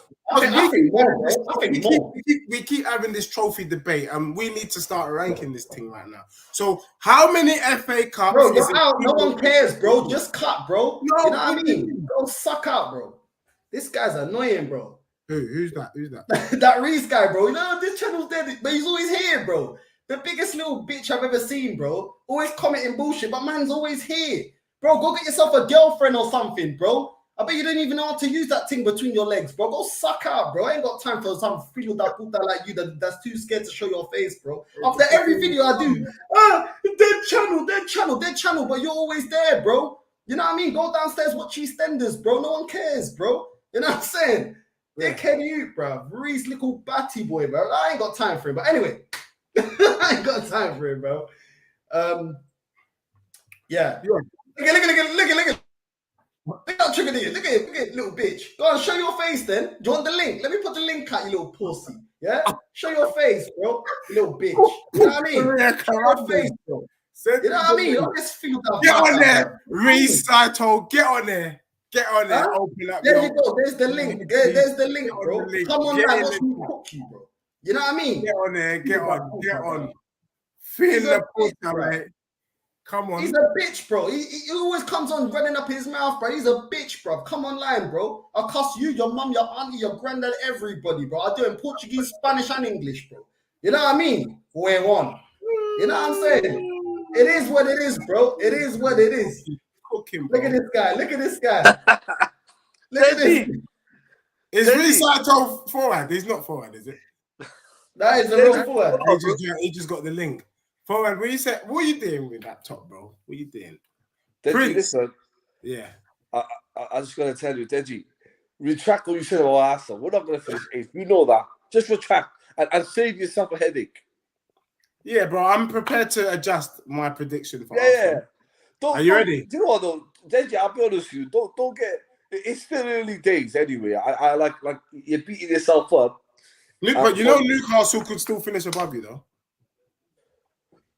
we keep having this trophy debate and we need to start ranking this thing right now. So how many FA Cups? Bro, you're out. No one cares, bro. Just cut, bro. No, you know what I mean? Go suck out, bro. This guy's annoying, bro. Who's that? Who's that? That Reese guy, bro. You know, this channel's dead, but he's always here, bro. The biggest little bitch I've ever seen, bro. Always commenting bullshit, but man's always here. Bro, go get yourself a girlfriend or something, bro. I bet you don't even know how to use that thing between your legs, bro. Go suck out, bro. I ain't got time for some people that put that like you that's too scared to show your face, bro. After every video I do, dead channel, but you're always there, bro. You know what I mean? Go downstairs, watch EastEnders, bro. No one cares, bro. You know what I'm saying? Dickhead you, bro. Reese little batty boy, bro. I ain't got time for him. But anyway, I ain't got time for him, bro. Yeah. Look at. Look at that trigger there. Look at little bitch. Go on, show your face then. Do you want the link? Let me put the link out, you little pussy. Yeah? Show your face, bro. You little bitch. You know what I mean? Show your face, bro. You know what I mean? Don't just feel that. Get on there, Recycle. Get on there. Get on there. Huh? Open up. There you go. There's the link. There's the link, bro. Come on, man. Watch me cook you, bro. You know what I mean? Get on there. Get on. Get on. Feel the pussy, mate. Come on. He's a bitch, bro. He always comes on running up his mouth, bro. He's a bitch, bro. Come online, bro. I'll cuss you, your mum, your auntie, your granddad, everybody, bro. I'll do it in Portuguese, Spanish, and English, bro. You know what I mean? We're on. You know what I'm saying? It is what it is, bro. It is what it is. Cooking, bro. Look at this guy. Look at this guy. Look at this. Is Recycle forward? He's not forward, is it? That is a real forward. He just got the link. Forward, what are you doing with that top, bro? What are you doing? Deji, listen. Yeah. I just gotta tell you, Deji, retract what you said about Arsenal. We're not gonna finish eighth. You know that. Just retract and save yourself a headache. Yeah, bro. I'm prepared to adjust my prediction for Arsenal. Are you ready? Do you know what though, Deji? I'll be honest with you. Don't get. It's still early days anyway. I like you're beating yourself up. But you know Newcastle could still finish above you though.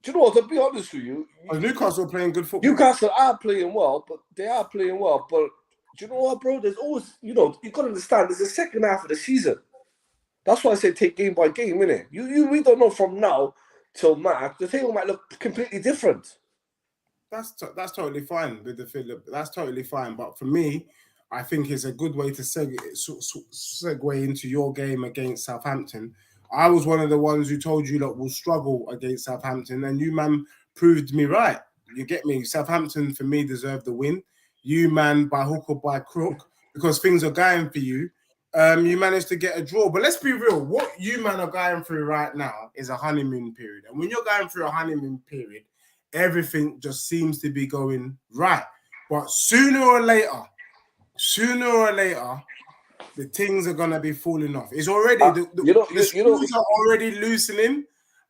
Do you know what? To be honest with you, Newcastle are playing good football. Newcastle are playing well, but they are playing well. But do you know what, bro? There's always, you've got to understand, there's the second half of the season. That's why I say take game by game, innit? We don't know from now till March. The table might look completely different. That's totally fine with the Philip. That's totally fine. But for me, I think it's a good way to segue into your game against Southampton. I was one of the ones who told you that we'll struggle against Southampton, and you, man, proved me right. You get me? Southampton, for me, deserved the win. You, man, by hook or by crook, because things are going for you, you managed to get a draw. But let's be real. What you, man, are going through right now is a honeymoon period. And when you're going through a honeymoon period, everything just seems to be going right. But sooner or later, the things are gonna be falling off. It's already the screws are already loosening,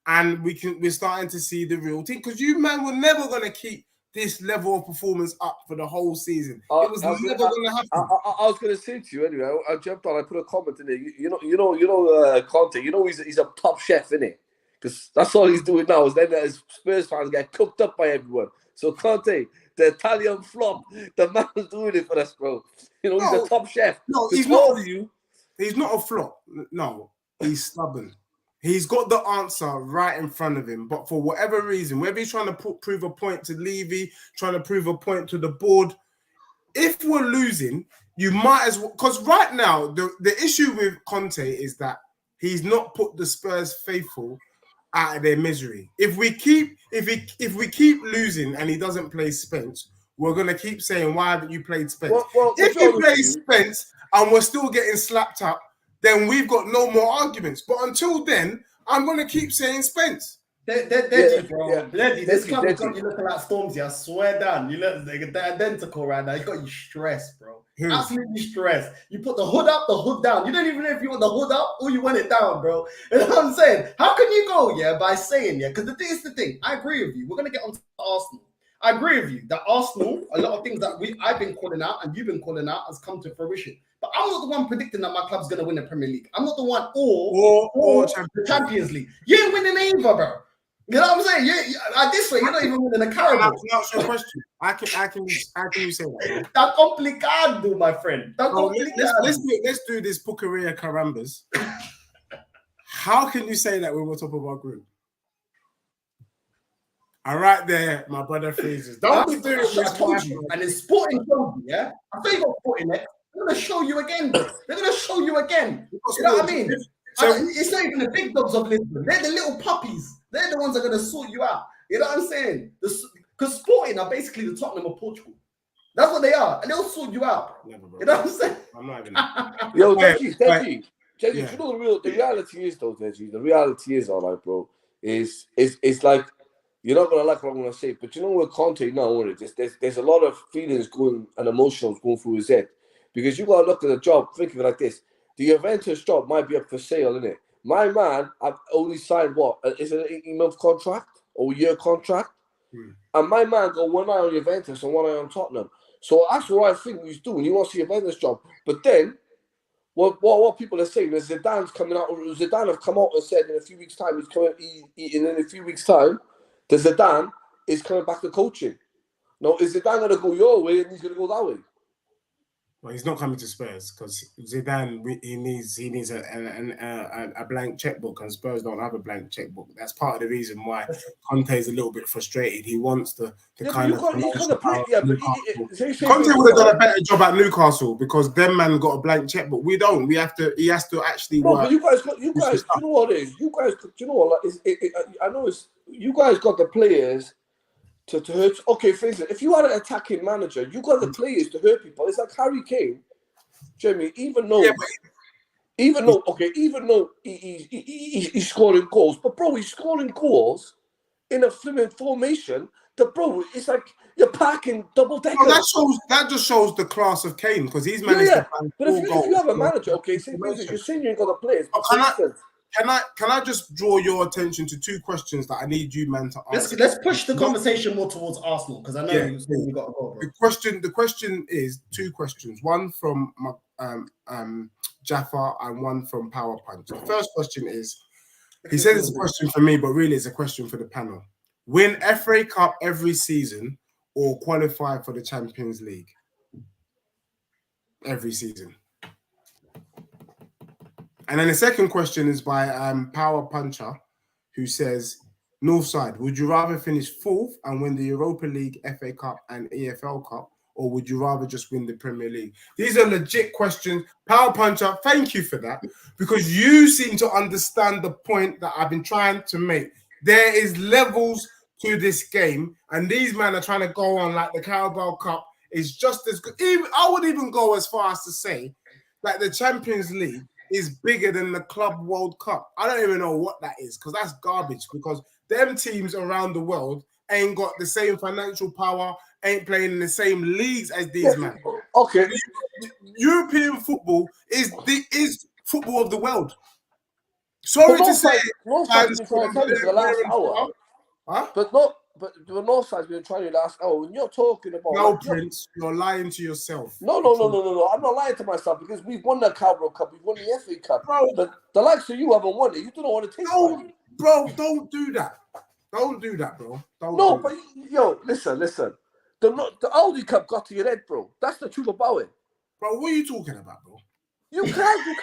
and we're starting to see the real thing. Because you, man, were never gonna keep this level of performance up for the whole season. It was never gonna happen. I was gonna say to you anyway. I jumped on. I put a comment in there. You know, Conte. You know, he's a top chef, isn't it? Because that's all he's doing now. Is then his Spurs fans get cooked up by everyone. So Conte, the Italian flop, the man is doing it for us, bro. He's a top chef. No, he's not. He's not a flop. No, he's stubborn. He's got the answer right in front of him. But for whatever reason, whether he's trying to prove a point to Levy, trying to prove a point to the board, if we're losing, you might as well. Because right now, the issue with Conte is that he's not put the Spurs faithful out of their misery. If we keep losing and he doesn't play Spence, we're gonna keep saying, why haven't you played Spence? If he plays Spence and we're still getting slapped up, then we've got no more arguments. But until then, I'm gonna keep saying Spence. This club has got you looking like Stormzy. I swear down. You look they're identical right now. You got you stressed, bro. Absolutely stressed. You put the hood up, the hood down. You don't even know if you want the hood up or you want it down, bro. You know what I'm saying? How can you go, by saying, because this is the thing. I agree with you. We're going to get on to Arsenal. I agree with you that Arsenal, a lot of things that I've been calling out and you've been calling out has come to fruition. But I'm not the one predicting that my club's going to win the Premier League. I'm not the one or the Champions League. You ain't winning either, bro. You know what I'm saying? This way, you're not even winning a Carabao. That's your question. How can you say that? That's complicado, my friend. Let's do this Pucaria Carambas. How can you say that when we're top of our group? All right there, my brother freezes. Don't be doing it. I told you. And it's Sporting Trophy, yeah? I thought you got Sporting there. They're going to show you again, bro. They're going to show you again. You know what I mean? So, it's not even the big dogs of Lisbon. They're the little puppies. They're the ones that are going to sort you out. You know what I'm saying? Because Sporting are basically the Tottenham of Portugal. That's what they are. And they'll sort you out. Never, you know what I'm saying? I'm not even. Yo, Deji, you know the reality is, though, Deji. The reality is, all right, bro, is like, you're not going to like what I'm going to say, but you know what Conte now, there's a lot of feelings and emotions going through his head. Because you got to look at the job, thinking like this. The Juventus job might be up for sale, isn't it? My man, I've only signed what? Is it an 18-month contract or a year contract? And my man got one eye on Juventus and one eye on Tottenham. So that's what I think he's doing. He wants the Juventus job. But then, what people are saying is Zidane's coming out. Zidane have come out and said in a few weeks' time he's coming. In a few weeks' time, the Zidane is coming back to coaching. Now, is Zidane going to go your way and he's going to go that way? Well, he's not coming to Spurs because Zidane he needs a blank checkbook, and Spurs don't have a blank checkbook. That's part of the reason why Conte is a little bit frustrated. He wants the kind of Conte would have done a better job at Newcastle because them man got a blank checkbook. We don't. He has to actually work. But you guys, you know what it is? You guys, you know what? I know it's you guys got the players. To hurt. Okay, for instance, if you are an attacking manager, you got the players to hurt people. It's like Harry Kane, Jimmy. Even though he's scoring goals, but bro, he's scoring goals in a flipping formation. It's like you're packing double deckers. That just shows the class of Kane because he's managed to find but if you have a manager, okay, say for instance, you're saying you ain't got the players. Can I just draw your attention to two questions that I need you, man, to answer? Let's push the conversation more towards Arsenal because I know we got to go. Bro. The question is two questions. One from Jaffa and one from Power Punch. The first question is, he said it's a question for me, but really it's a question for the panel. Win FA Cup every season or qualify for the Champions League every season? And then the second question is by Power Puncher, who says, Northside, would you rather finish fourth and win the Europa League, FA Cup and EFL Cup, or would you rather just win the Premier League? These are legit questions. Power Puncher, thank you for that, because you seem to understand the point that I've been trying to make. There is levels to this game, and these men are trying to go on like the Carabao Cup is just as good. I would even go as far as to say that the Champions League is bigger than the Club World Cup. I don't even know what that is because that's garbage because them teams around the world ain't got the same financial power, ain't playing in the same leagues as these men. Okay. European football is football of the world. Sorry to say, the last hour. Huh? But the North side's been trying to last hour. When you're talking about... No, Prince, you're lying to yourself. No. I'm not lying to myself because we've won the Carabao Cup. We've won the FA Cup. Bro, the likes of you haven't won it. You don't want to take it. Bro, don't do that. Don't do that, bro. Listen. The Audi Cup got to your head, bro. That's the truth about it. Bro, what are you talking about, bro? You can't.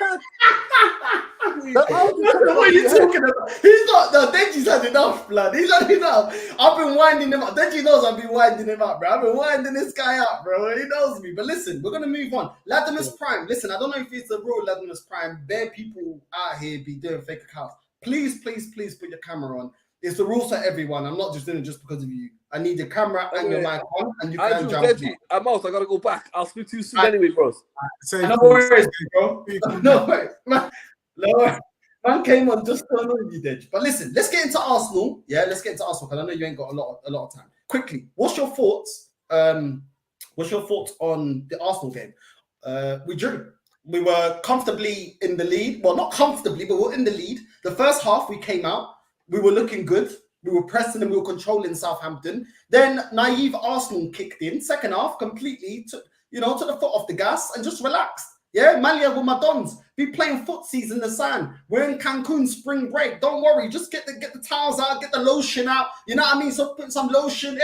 What are you talking about? He's not. No, Deji's had enough, blood. He's had enough. I've been winding him up. Deji knows I've been winding him up, bro. I've been winding this guy up, bro. He knows me. But listen, we're gonna move on. Latimus Prime. Listen, I don't know if it's the real Latimus Prime. Bare people out here be doing fake accounts. Please put your camera on. It's the rules for everyone. I'm not just doing it just because of you. I need your camera and your mic on, and you can jump. Deji, I'm out. I gotta go back. I'll speak to you soon anyway, bros. No worries, bro. No worries. Man came on just to annoy you, Dej. But listen, let's get into Arsenal. Yeah, let's get into Arsenal because I know you ain't got a lot of time. Quickly, what's your thoughts? What's your thoughts on the Arsenal game? We drew. We were comfortably in the lead. Well, not comfortably, but we were in the lead. The first half, we came out. We were looking good. We were pressing and we were controlling Southampton. Then naive Arsenal kicked in. Second half, completely took the foot off the gas and just relaxed. Yeah, Malia with my dons. Be playing footsies in the sand. We're in Cancun spring break. Don't worry. Just get the towels out, get the lotion out. You know what I mean? So put some lotion,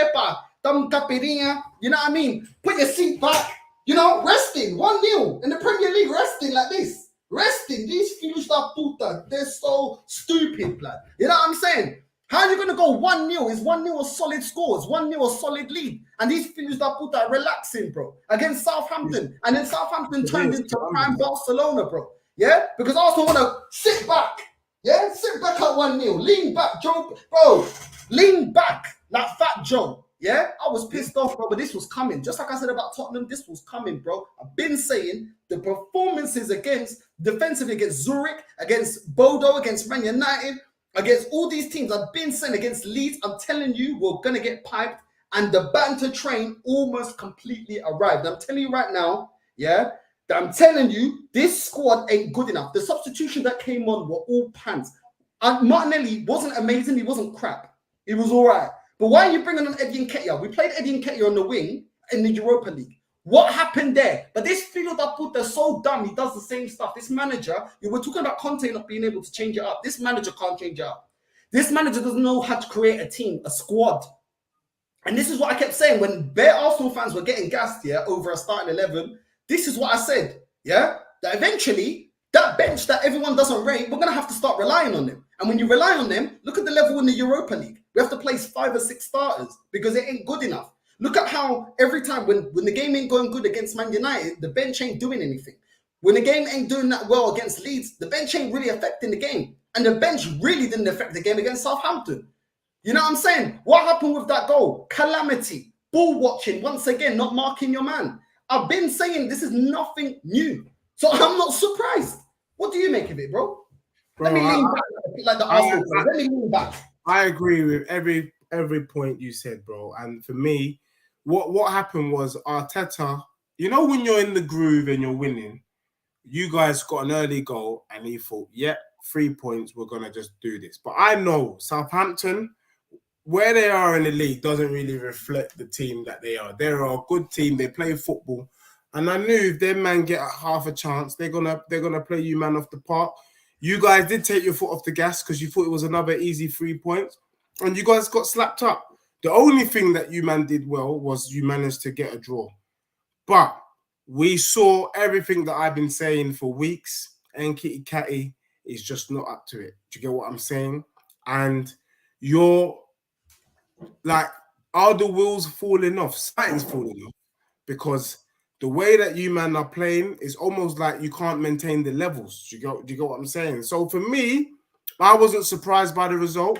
caipirinha. You know what I mean? Put your seat back. You know, resting 1-0 in the Premier League, resting like this. Resting. These filhos da puta, they're so stupid, blood. You know what I'm saying? How are you going to go 1-0? Is 1-0 a solid score? Is 1-0 a solid lead? And these filhos da puta are relaxing, bro, against Southampton. And then Southampton turned into prime Barcelona, bro. Yeah? Because Arsenal want to sit back. Yeah? Sit back at 1-0. Lean back, Joe. Bro, lean back like Fat Joe. Yeah? I was pissed off, bro, but this was coming. Just like I said about Tottenham, this was coming, bro. I've been saying the performances defensively against Zurich, against Bodo, against Man United, against all these teams, I've been saying against Leeds, I'm telling you, we're going to get piped. And the banter train almost completely arrived. I'm telling you right now, yeah, that I'm telling you, this squad ain't good enough. The substitution that came on were all pants. And Martinelli wasn't amazing. He wasn't crap. He was all right. But why are you bringing on Eddie Nketiah? We played Eddie Nketiah on the wing in the Europa League. What happened there? But this field I put, they're so dumb. He does the same stuff. This manager, you were talking about Conte not being able to change it up. This manager can't change it up. This manager doesn't know how to create a team, a squad. And this is what I kept saying when bare Arsenal fans were getting gassed, over a starting 11. This is what I said, that eventually that bench that everyone doesn't rate, we're going to have to start relying on them. And when you rely on them, look at the level in the Europa League. We have to place 5 or 6 starters because it ain't good enough. Look at how every time when the game ain't going good against Man United, the bench ain't doing anything. When the game ain't doing that well against Leeds, the bench ain't really affecting the game. And the bench really didn't affect the game against Southampton. You know what I'm saying? What happened with that goal? Calamity. Ball watching, once again, not marking your man. I've been saying this is nothing new. So I'm not surprised. What do you make of it, bro? Let me lean back like the Arsenal. Let me lean back. I agree with every point you said, bro. And for me, what happened was Arteta, you know, when you're in the groove and you're winning, you guys got an early goal and he thought, 3 points, we're going to just do this. But I know Southampton, where they are in the league doesn't really reflect the team that they are. They're a good team. They play football. And I knew if their man get half a chance, they're gonna play you man off the park. You guys did take your foot off the gas because you thought it was another easy 3 points. And you guys got slapped up. The only thing that you man did well was you managed to get a draw. But we saw everything that I've been saying for weeks. And Kitty Catty is just not up to it. Do you get what I'm saying? And you're like, are the wheels falling off? Something's falling off because the way that you man are playing is almost like you can't maintain the levels. Do you get what I'm saying? So for me, I wasn't surprised by the result.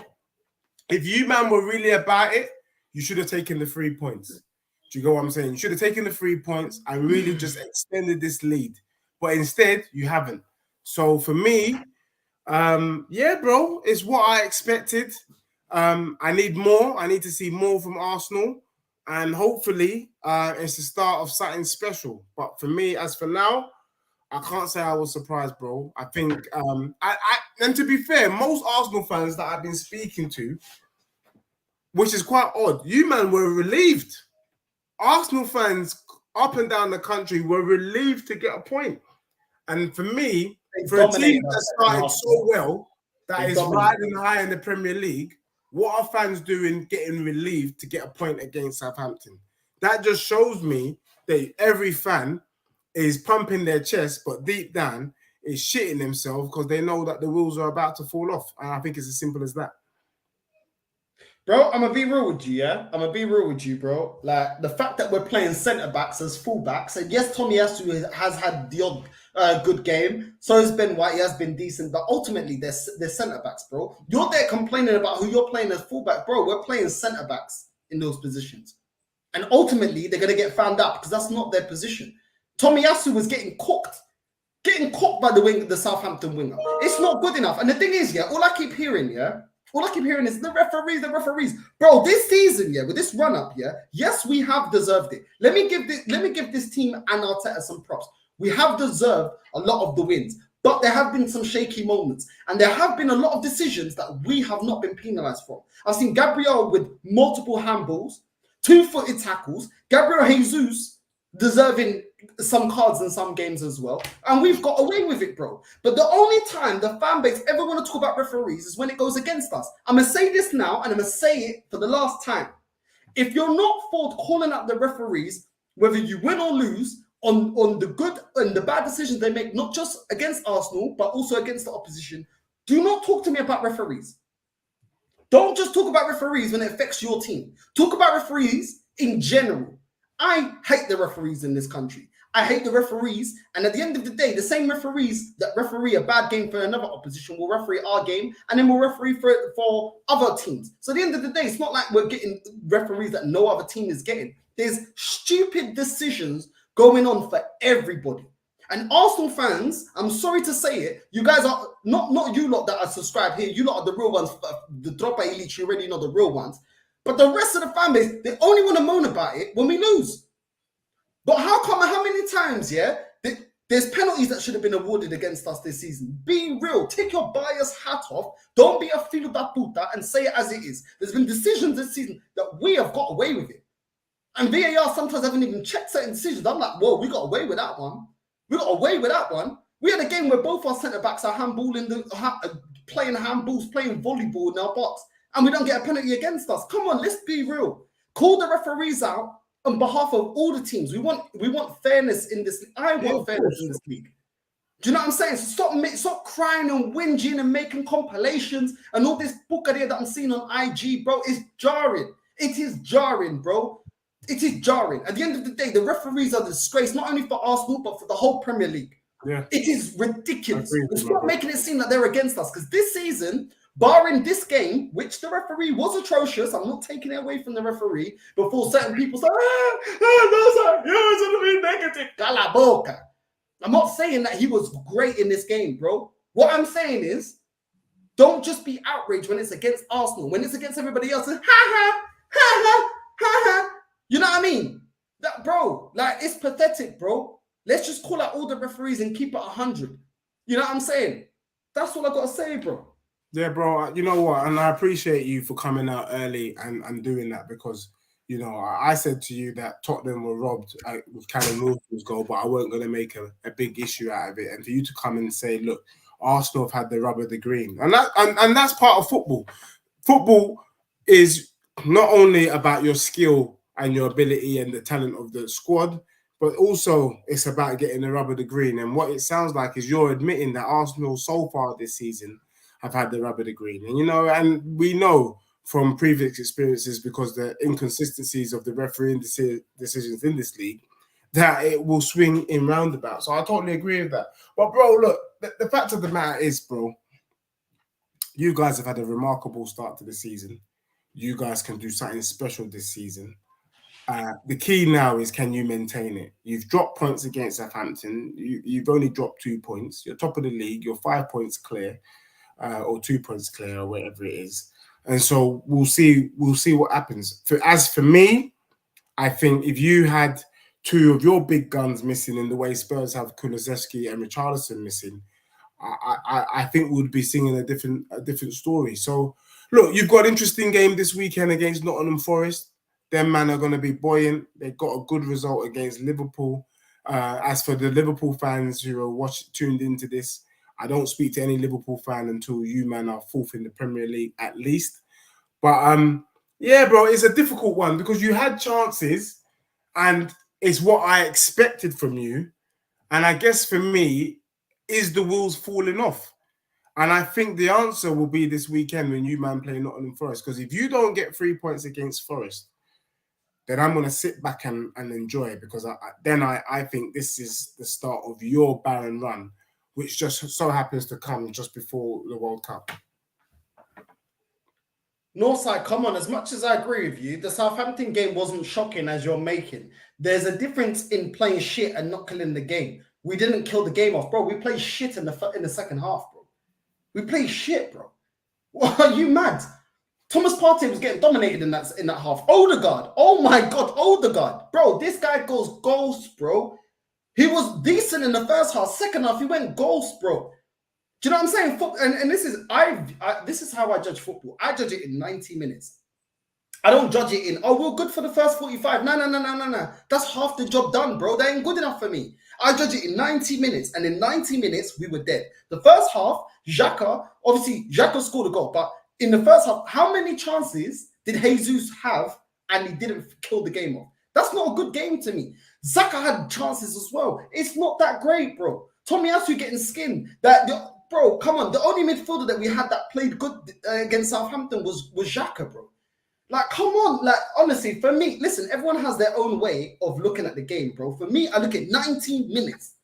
If you man were really about it, you should have taken the 3 points. Do you get what I'm saying? You should have taken the 3 points and really just extended this lead. But instead, you haven't. So for me, bro, it's what I expected. I need more. I need to see more from Arsenal. And hopefully, it's the start of something special. But for me, as for now, I can't say I was surprised, bro. I think, and to be fair, most Arsenal fans that I've been speaking to, which is quite odd, you man were relieved. Arsenal fans up and down the country were relieved to get a point. And for me, for a team that started so well, that is riding high in the Premier League, what are fans doing getting relieved to get a point against Southampton? That just shows me that every fan is pumping their chest, but deep down is shitting themselves because they know that the wheels are about to fall off. And I think it's as simple as that. Bro, I'm going to be real with you, I'm going to be real with you, bro. Like, the fact that we're playing centre-backs as full-backs, and yes, Tomiyasu has had the odd good game, so has Ben White, he has been decent, but ultimately, they're centre-backs, bro. You're there complaining about who you're playing as full-back. Bro, we're playing centre-backs in those positions. And ultimately, they're going to get found out because that's not their position. Tomiyasu was getting cooked by the Southampton winger. It's not good enough. And the thing is, all I keep hearing, is the referees. Bro, this season, with this run-up, yes, we have deserved it. Let me give this team and Arteta some props. We have deserved a lot of the wins, but there have been some shaky moments, and there have been a lot of decisions that we have not been penalised for. I've seen Gabriel with multiple handballs, 2-footed tackles, Gabriel Jesus deserving some cards in some games as well. And we've got away with it, bro. But the only time the fan base ever want to talk about referees is when it goes against us. I'm going to say this now, and I'm going to say it for the last time. If you're not for calling out the referees, whether you win or lose, on the good and the bad decisions they make, not just against Arsenal, but also against the opposition, do not talk to me about referees. Don't just talk about referees when it affects your team. Talk about referees in general. I hate the referees in this country. I hate the referees. And at the end of the day, the same referees that referee a bad game for another opposition will referee our game, and then we'll referee for other teams. So at the end of the day, it's not like we're getting referees that no other team is getting. There's stupid decisions going on for everybody. And Arsenal fans, I'm sorry to say it, you guys are, not you lot that are subscribed here, you lot are the real ones, the Dropa Elite, you already know the real ones. But the rest of the fan base, they only want to moan about it when we lose. But how many times, the There's penalties that should have been awarded against us this season. Be real. Take your bias hat off. Don't be a filo da puta and say it as it is. There's been decisions this season that we have got away with it. And VAR sometimes haven't even checked certain decisions. I'm like, whoa, we got away with that one. We got away with that one. We had a game where both our centre-backs are playing handballs, playing volleyball in our box, and we don't get a penalty against us. Come on, let's be real. Call the referees out on behalf of all the teams. We want fairness in this. I want fairness in this league. Do you know what I'm saying? So stop crying and whinging and making compilations and all this bukaria that I'm seeing on IG, bro. It's jarring. It is jarring, bro. It is jarring. At the end of the day, the referees are a disgrace, not only for Arsenal, but for the whole Premier League. Yeah. It is ridiculous. Stop making it seem like they're against us, because this season, barring this game, which the referee was atrocious, I'm not taking it away from the referee, before certain people say, it's going to be negative. Cala boca. I'm not saying that he was great in this game, bro. What I'm saying is, don't just be outraged when it's against Arsenal. When it's against everybody else, it's ha ha, ha ha, ha ha. You know what I mean? That, bro, like, it's pathetic, bro. Let's just call out all the referees and keep it 100. You know what I'm saying? That's all I got to say, bro. Yeah, bro. You know what? And I appreciate you for coming out early and doing that, because, you know, I said to you that Tottenham were robbed with Callum Wilson's goal, but I weren't going to make a big issue out of it. And for you to come and say, look, Arsenal have had the rub of the green. And that's part of football. Football is not only about your skill and your ability and the talent of the squad, but also it's about getting the rub of the green. And what it sounds like is you're admitting that Arsenal so far this season have had the rub of the green. And, you know, and we know from previous experiences, because the inconsistencies of the refereeing decisions in this league, that it will swing in roundabouts. So I totally agree with that. But, bro, look, the fact of the matter is, bro, you guys have had a remarkable start to the season. You guys can do something special this season. The key now is, can you maintain it? You've dropped points against Southampton. You've only dropped 2 points. You're top of the league. You're 5 points clear, or 2 points clear, or whatever it is. And so we'll see what happens. As for me, I think if you had two of your big guns missing in the way Spurs have Kulusevski and Richarlison missing, I think we'd be singing a different story. So look, you've got an interesting game this weekend against Nottingham Forest. Them man are going to be buoyant. They got a good result against Liverpool. As for the Liverpool fans who are tuned into this, I don't speak to any Liverpool fan until you man are fourth in the Premier League at least. But yeah, bro, it's a difficult one because you had chances, and it's what I expected from you. And I guess for me, is the wheels falling off? And I think the answer will be this weekend when you man play Nottingham Forest. Because if you don't get 3 points against Forest, then I'm going to sit back and enjoy it, because I think this is the start of your barren run, which just so happens to come just before the World Cup. Northside, come on. As much as I agree with you, the Southampton game wasn't shocking as you're making. There's a difference in playing shit and not killing the game. We didn't kill the game off, bro. We played shit in the second half, bro. We played shit, bro. What, are you mad? Thomas Partey was getting dominated in that half. Odegaard, oh my God, Odegaard, bro. This guy goes ghost, bro. He was decent in the first half. Second half, he went ghost, bro. Do you know what I'm saying? And this is this is how I judge football. I judge it in 90 minutes. I don't judge it in, oh, we're good for the first 45. No. That's half the job done, bro. That ain't good enough for me. I judge it in 90 minutes. And in 90 minutes, we were dead. The first half, Xhaka scored a goal. But in the first half, how many chances did Jesus have and he didn't kill the game off? That's not a good game to me. Xhaka had chances as well. It's not that great, bro. Tomiyasu getting skinned. Bro, come on. The only midfielder that we had that played good against Southampton was Xhaka, bro. Like, come on. Like, honestly, for me, listen, everyone has their own way of looking at the game, bro. For me, I look at 19 minutes.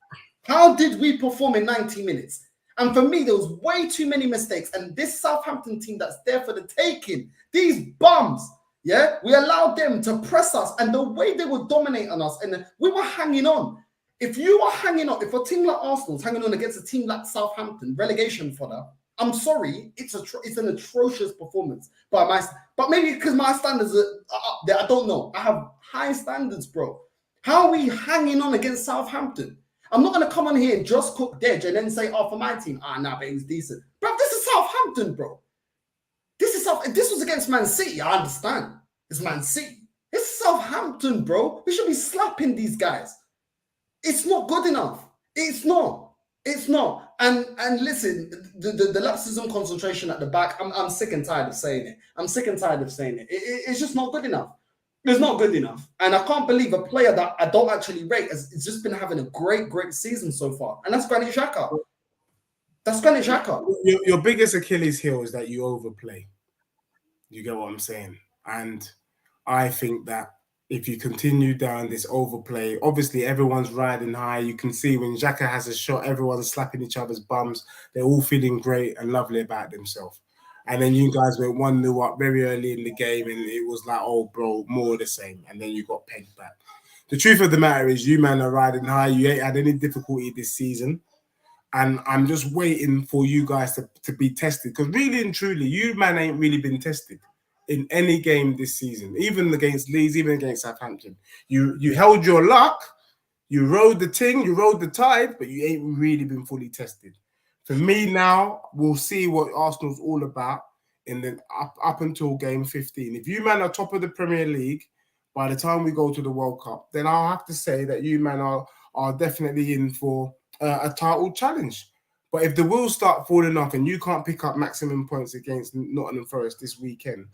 How did we perform in 90 minutes? And for me, there was way too many mistakes. And this Southampton team that's there for the taking, these bums, yeah, we allowed them to press us. And the way they would dominate on us, and we were hanging on. If you are hanging on, if a team like Arsenal's hanging on against a team like Southampton, relegation fodder, I'm sorry, it's an atrocious performance. But maybe because my standards are up there, I don't know. I have high standards, bro. How are we hanging on against Southampton? I'm not going to come on here and just cook Dej and then say, oh, for my team, nah, but he's decent. Bro, this is Southampton, bro. This was against Man City, I understand. It's Man City. It's Southampton, bro. We should be slapping these guys. It's not good enough. It's not. It's not. And listen, the lapses in concentration at the back, I'm sick and tired of saying it. I'm sick and tired of saying it. It's just not good enough. It's not good enough. And I can't believe a player that I don't actually rate has just been having a great season so far. And that's Granit Xhaka. That's Granit Xhaka. Your biggest Achilles heel is that you overplay. You get what I'm saying? And I think that if you continue down this overplay, obviously everyone's riding high. You can see when Xhaka has a shot, everyone's slapping each other's bums. They're all feeling great and lovely about themselves. And then you guys went 1-0 up very early in the game, and it was like, oh, bro, more of the same. And then you got pegged back. The truth of the matter is you, man, are riding high. You ain't had any difficulty this season. And I'm just waiting for you guys to be tested. Because really and truly, you, man, ain't really been tested in any game this season. Even against Leeds, even against Southampton. You held your luck. You rode the ting, you rode the tide, but you ain't really been fully tested. For me now, we'll see what Arsenal's all about in the up until game 15. If you, man, are top of the Premier League by the time we go to the World Cup, then I'll have to say that you, man, are definitely in for a title challenge. But if the wheels start falling off and you can't pick up maximum points against Nottingham Forest this weekend,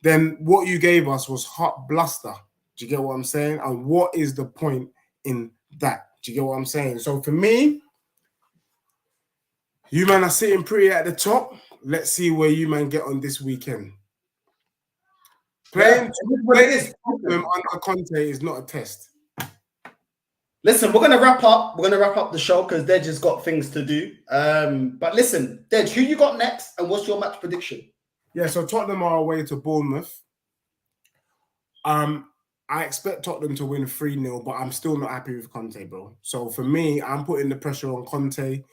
then what you gave us was hot bluster. Do you get what I'm saying? And what is the point in that? Do you get what I'm saying? So for me, you, man, are sitting pretty at the top. Let's see where you, man, get on this weekend. Playing under Conte is not a test. Listen, we're gonna wrap up. We're gonna wrap up the show because Dej has got things to do. But listen, Dej, who you got next, and what's your match prediction? Yeah, so Tottenham are away to Bournemouth. I expect Tottenham to win 3-0, but I'm still not happy with Conte, bro. So for me, I'm putting the pressure on Conte.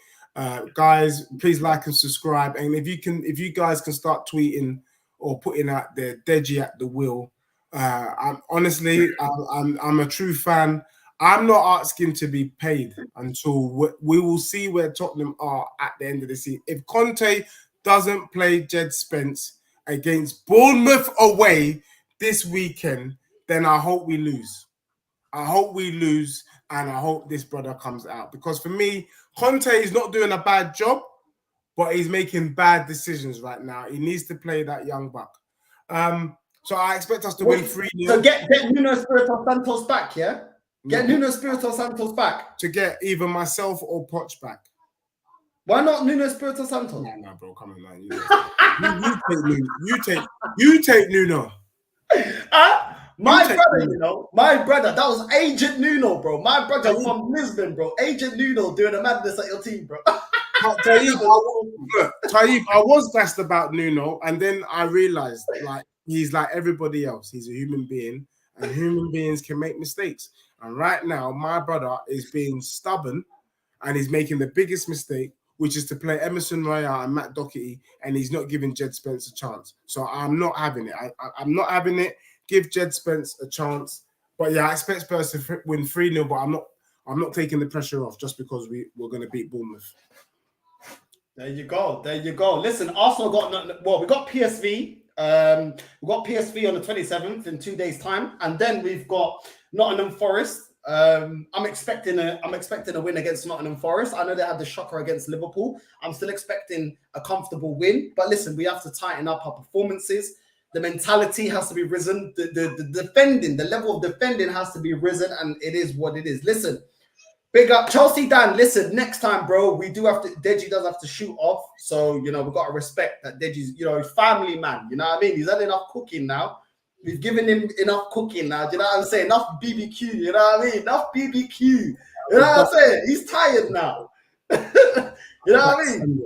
Guys, please like and subscribe. And if you guys can start tweeting or putting out the Deji at the wheel. I'm a true fan. I'm not asking to be paid until we will see where Tottenham are at the end of the season. If Conte doesn't play Jed Spence against Bournemouth away this weekend, then I hope we lose. I hope we lose, and I hope this brother comes out. Because for me, Conte is not doing a bad job, but he's making bad decisions right now. He needs to play that young buck. So I expect us to win 3-0. So get Nuno Espirito Santos back, yeah? Get Nuno Espirito Santos back. To get either myself or Poch back. Why not Nuno Espirito Santos? No, bro, come on, man. You take Nuno. My brother, that was Agent Nuno, bro. My brother from Lisbon, bro. Agent Nuno doing a madness at your team, bro. Taib, I was gassed about Nuno, and then I realized, like, he's like everybody else. He's a human being, and human beings can make mistakes. And right now, my brother is being stubborn, and he's making the biggest mistake, which is to play Emerson Royale and Matt Doherty, and he's not giving Jed Spence a chance. So I'm not having it. I'm not having it. Give Jed Spence a chance. But yeah, I expect Spurs to win 3-0, but I'm not taking the pressure off just because we're going to beat Bournemouth. There you go. There you go. Listen, Arsenal we got PSV. We've got PSV on the 27th in 2 days' time, and then we've got Nottingham Forest. I'm expecting a win against Nottingham Forest. I know they had the shocker against Liverpool. I'm still expecting a comfortable win, but listen, we have to tighten up our performances. The mentality has to be risen. The defending, the level of defending has to be risen, and it is what it is. Listen, big up Chelsea Dan. Listen, next time, bro, Deji does have to shoot off. So, we've got to respect that Deji's, family man. You know what I mean? He's had enough cooking now. We've given him enough cooking now. Do you know what I'm saying? Enough BBQ. You know what I mean? Enough BBQ. You know what I'm saying? He's tired now. You know what I mean?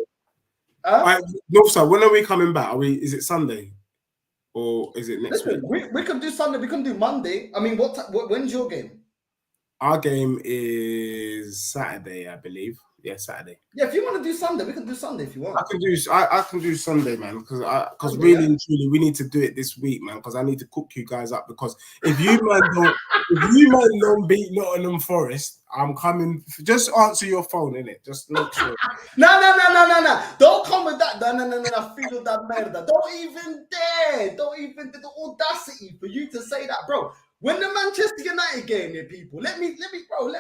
No, sir. When are we coming back? Is it Sunday? Or is it next week? We can do Sunday. We can do Monday. I mean, when's your game? Our game is Saturday, I believe. Yeah, Saturday. Yeah, if you want to do Sunday, we can do Sunday if you want. I can do Sunday, man, because really and truly we need to do it this week, man, because I need to cook you guys up. Because if you man don't beat Nottingham Forest, I'm coming. Just answer your phone, innit? Just make sure. No. Don't come with that. No. Feel that merda. Don't even dare. Don't even the audacity for you to say that, bro. When the Manchester United game here, people, let me expose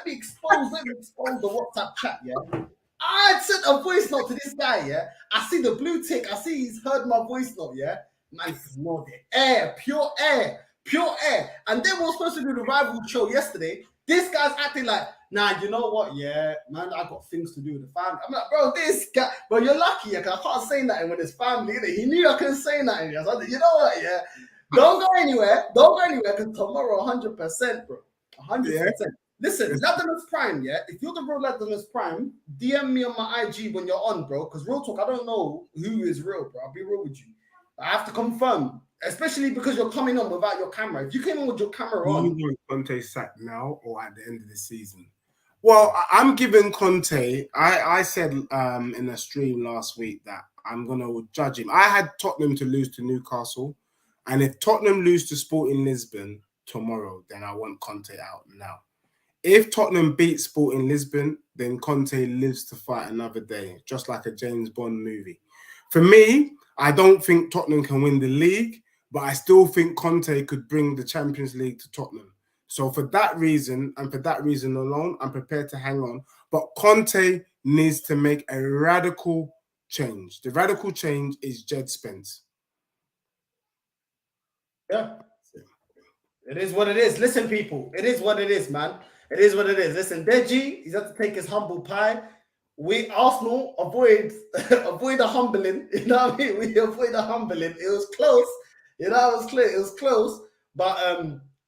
the WhatsApp chat, yeah. I sent a voice note to this guy, yeah. I see the blue tick. I see he's heard my voice note, yeah. Man, pure air. And then we were supposed to do the rival show yesterday. This guy's acting like, nah, you know what, yeah, man, I got things to do with the family. I'm like, bro, this guy, bro, you're lucky, yeah, because I can't say nothing when it's family, innit? He knew I couldn't say nothing. Yeah. So I was like, you know what, yeah, don't go anywhere, because tomorrow, 100%, bro, 100%. Yeah. Listen, Latimus Prime, yeah, if you're the real Latimus Prime, DM me on my IG when you're on, bro, because real talk, I don't know who is real, bro. I'll be real with you. I have to confirm. Especially because you're coming on without your camera. If you came on with your camera on, you want Conte sacked now or at the end of the season? Well, I'm giving Conte. I said in a stream last week that I'm gonna judge him. I had Tottenham to lose to Newcastle, and if Tottenham lose to Sporting Lisbon tomorrow, then I want Conte out now. If Tottenham beat Sporting Lisbon, then Conte lives to fight another day, just like a James Bond movie. For me, I don't think Tottenham can win the league, but I still think Conte could bring the Champions League to Tottenham. So for that reason, and for that reason alone, I'm prepared to hang on. But Conte needs to make a radical change. The radical change is Jed Spence. Yeah. It is what it is. Listen, people, it is what it is, man. It is what it is. Listen, Deji, he's had to take his humble pie. We, Arsenal, avoid the humbling. You know what I mean? We avoid the humbling. It was close. You know, it was close. But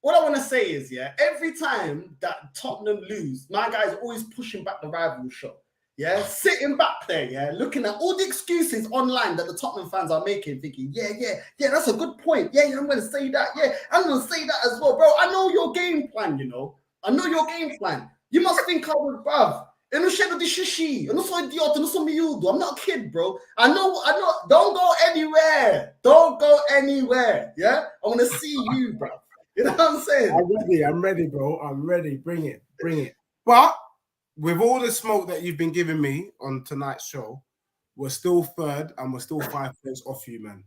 what I want to say is, yeah, every time that Tottenham lose, my guy's always pushing back the rival show. Yeah, sitting back there, yeah, looking at all the excuses online that the Tottenham fans are making, thinking, yeah, that's a good point. Yeah, I'm going to say that. Yeah, I'm going to say that as well, bro. I know your game plan, you know. I know your game plan. You must think I would, bruv. I'm not a kid, bro. I know. Don't go anywhere. Yeah, I want to see you, bro. You know what I'm saying? I'm ready, bro. I'm ready. Bring it. But with all the smoke that you've been giving me on tonight's show, we're still third and we're still 5 points off you, man.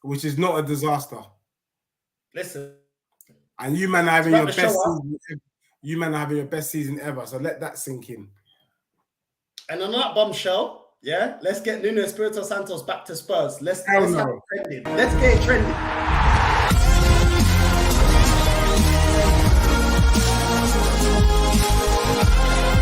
Which is not a disaster. Listen. And you man are having your best season. You man are having your best season ever. So let that sink in. And on that bombshell, yeah, let's get Nuno Espirito Santos back to Spurs. Let's get it trending.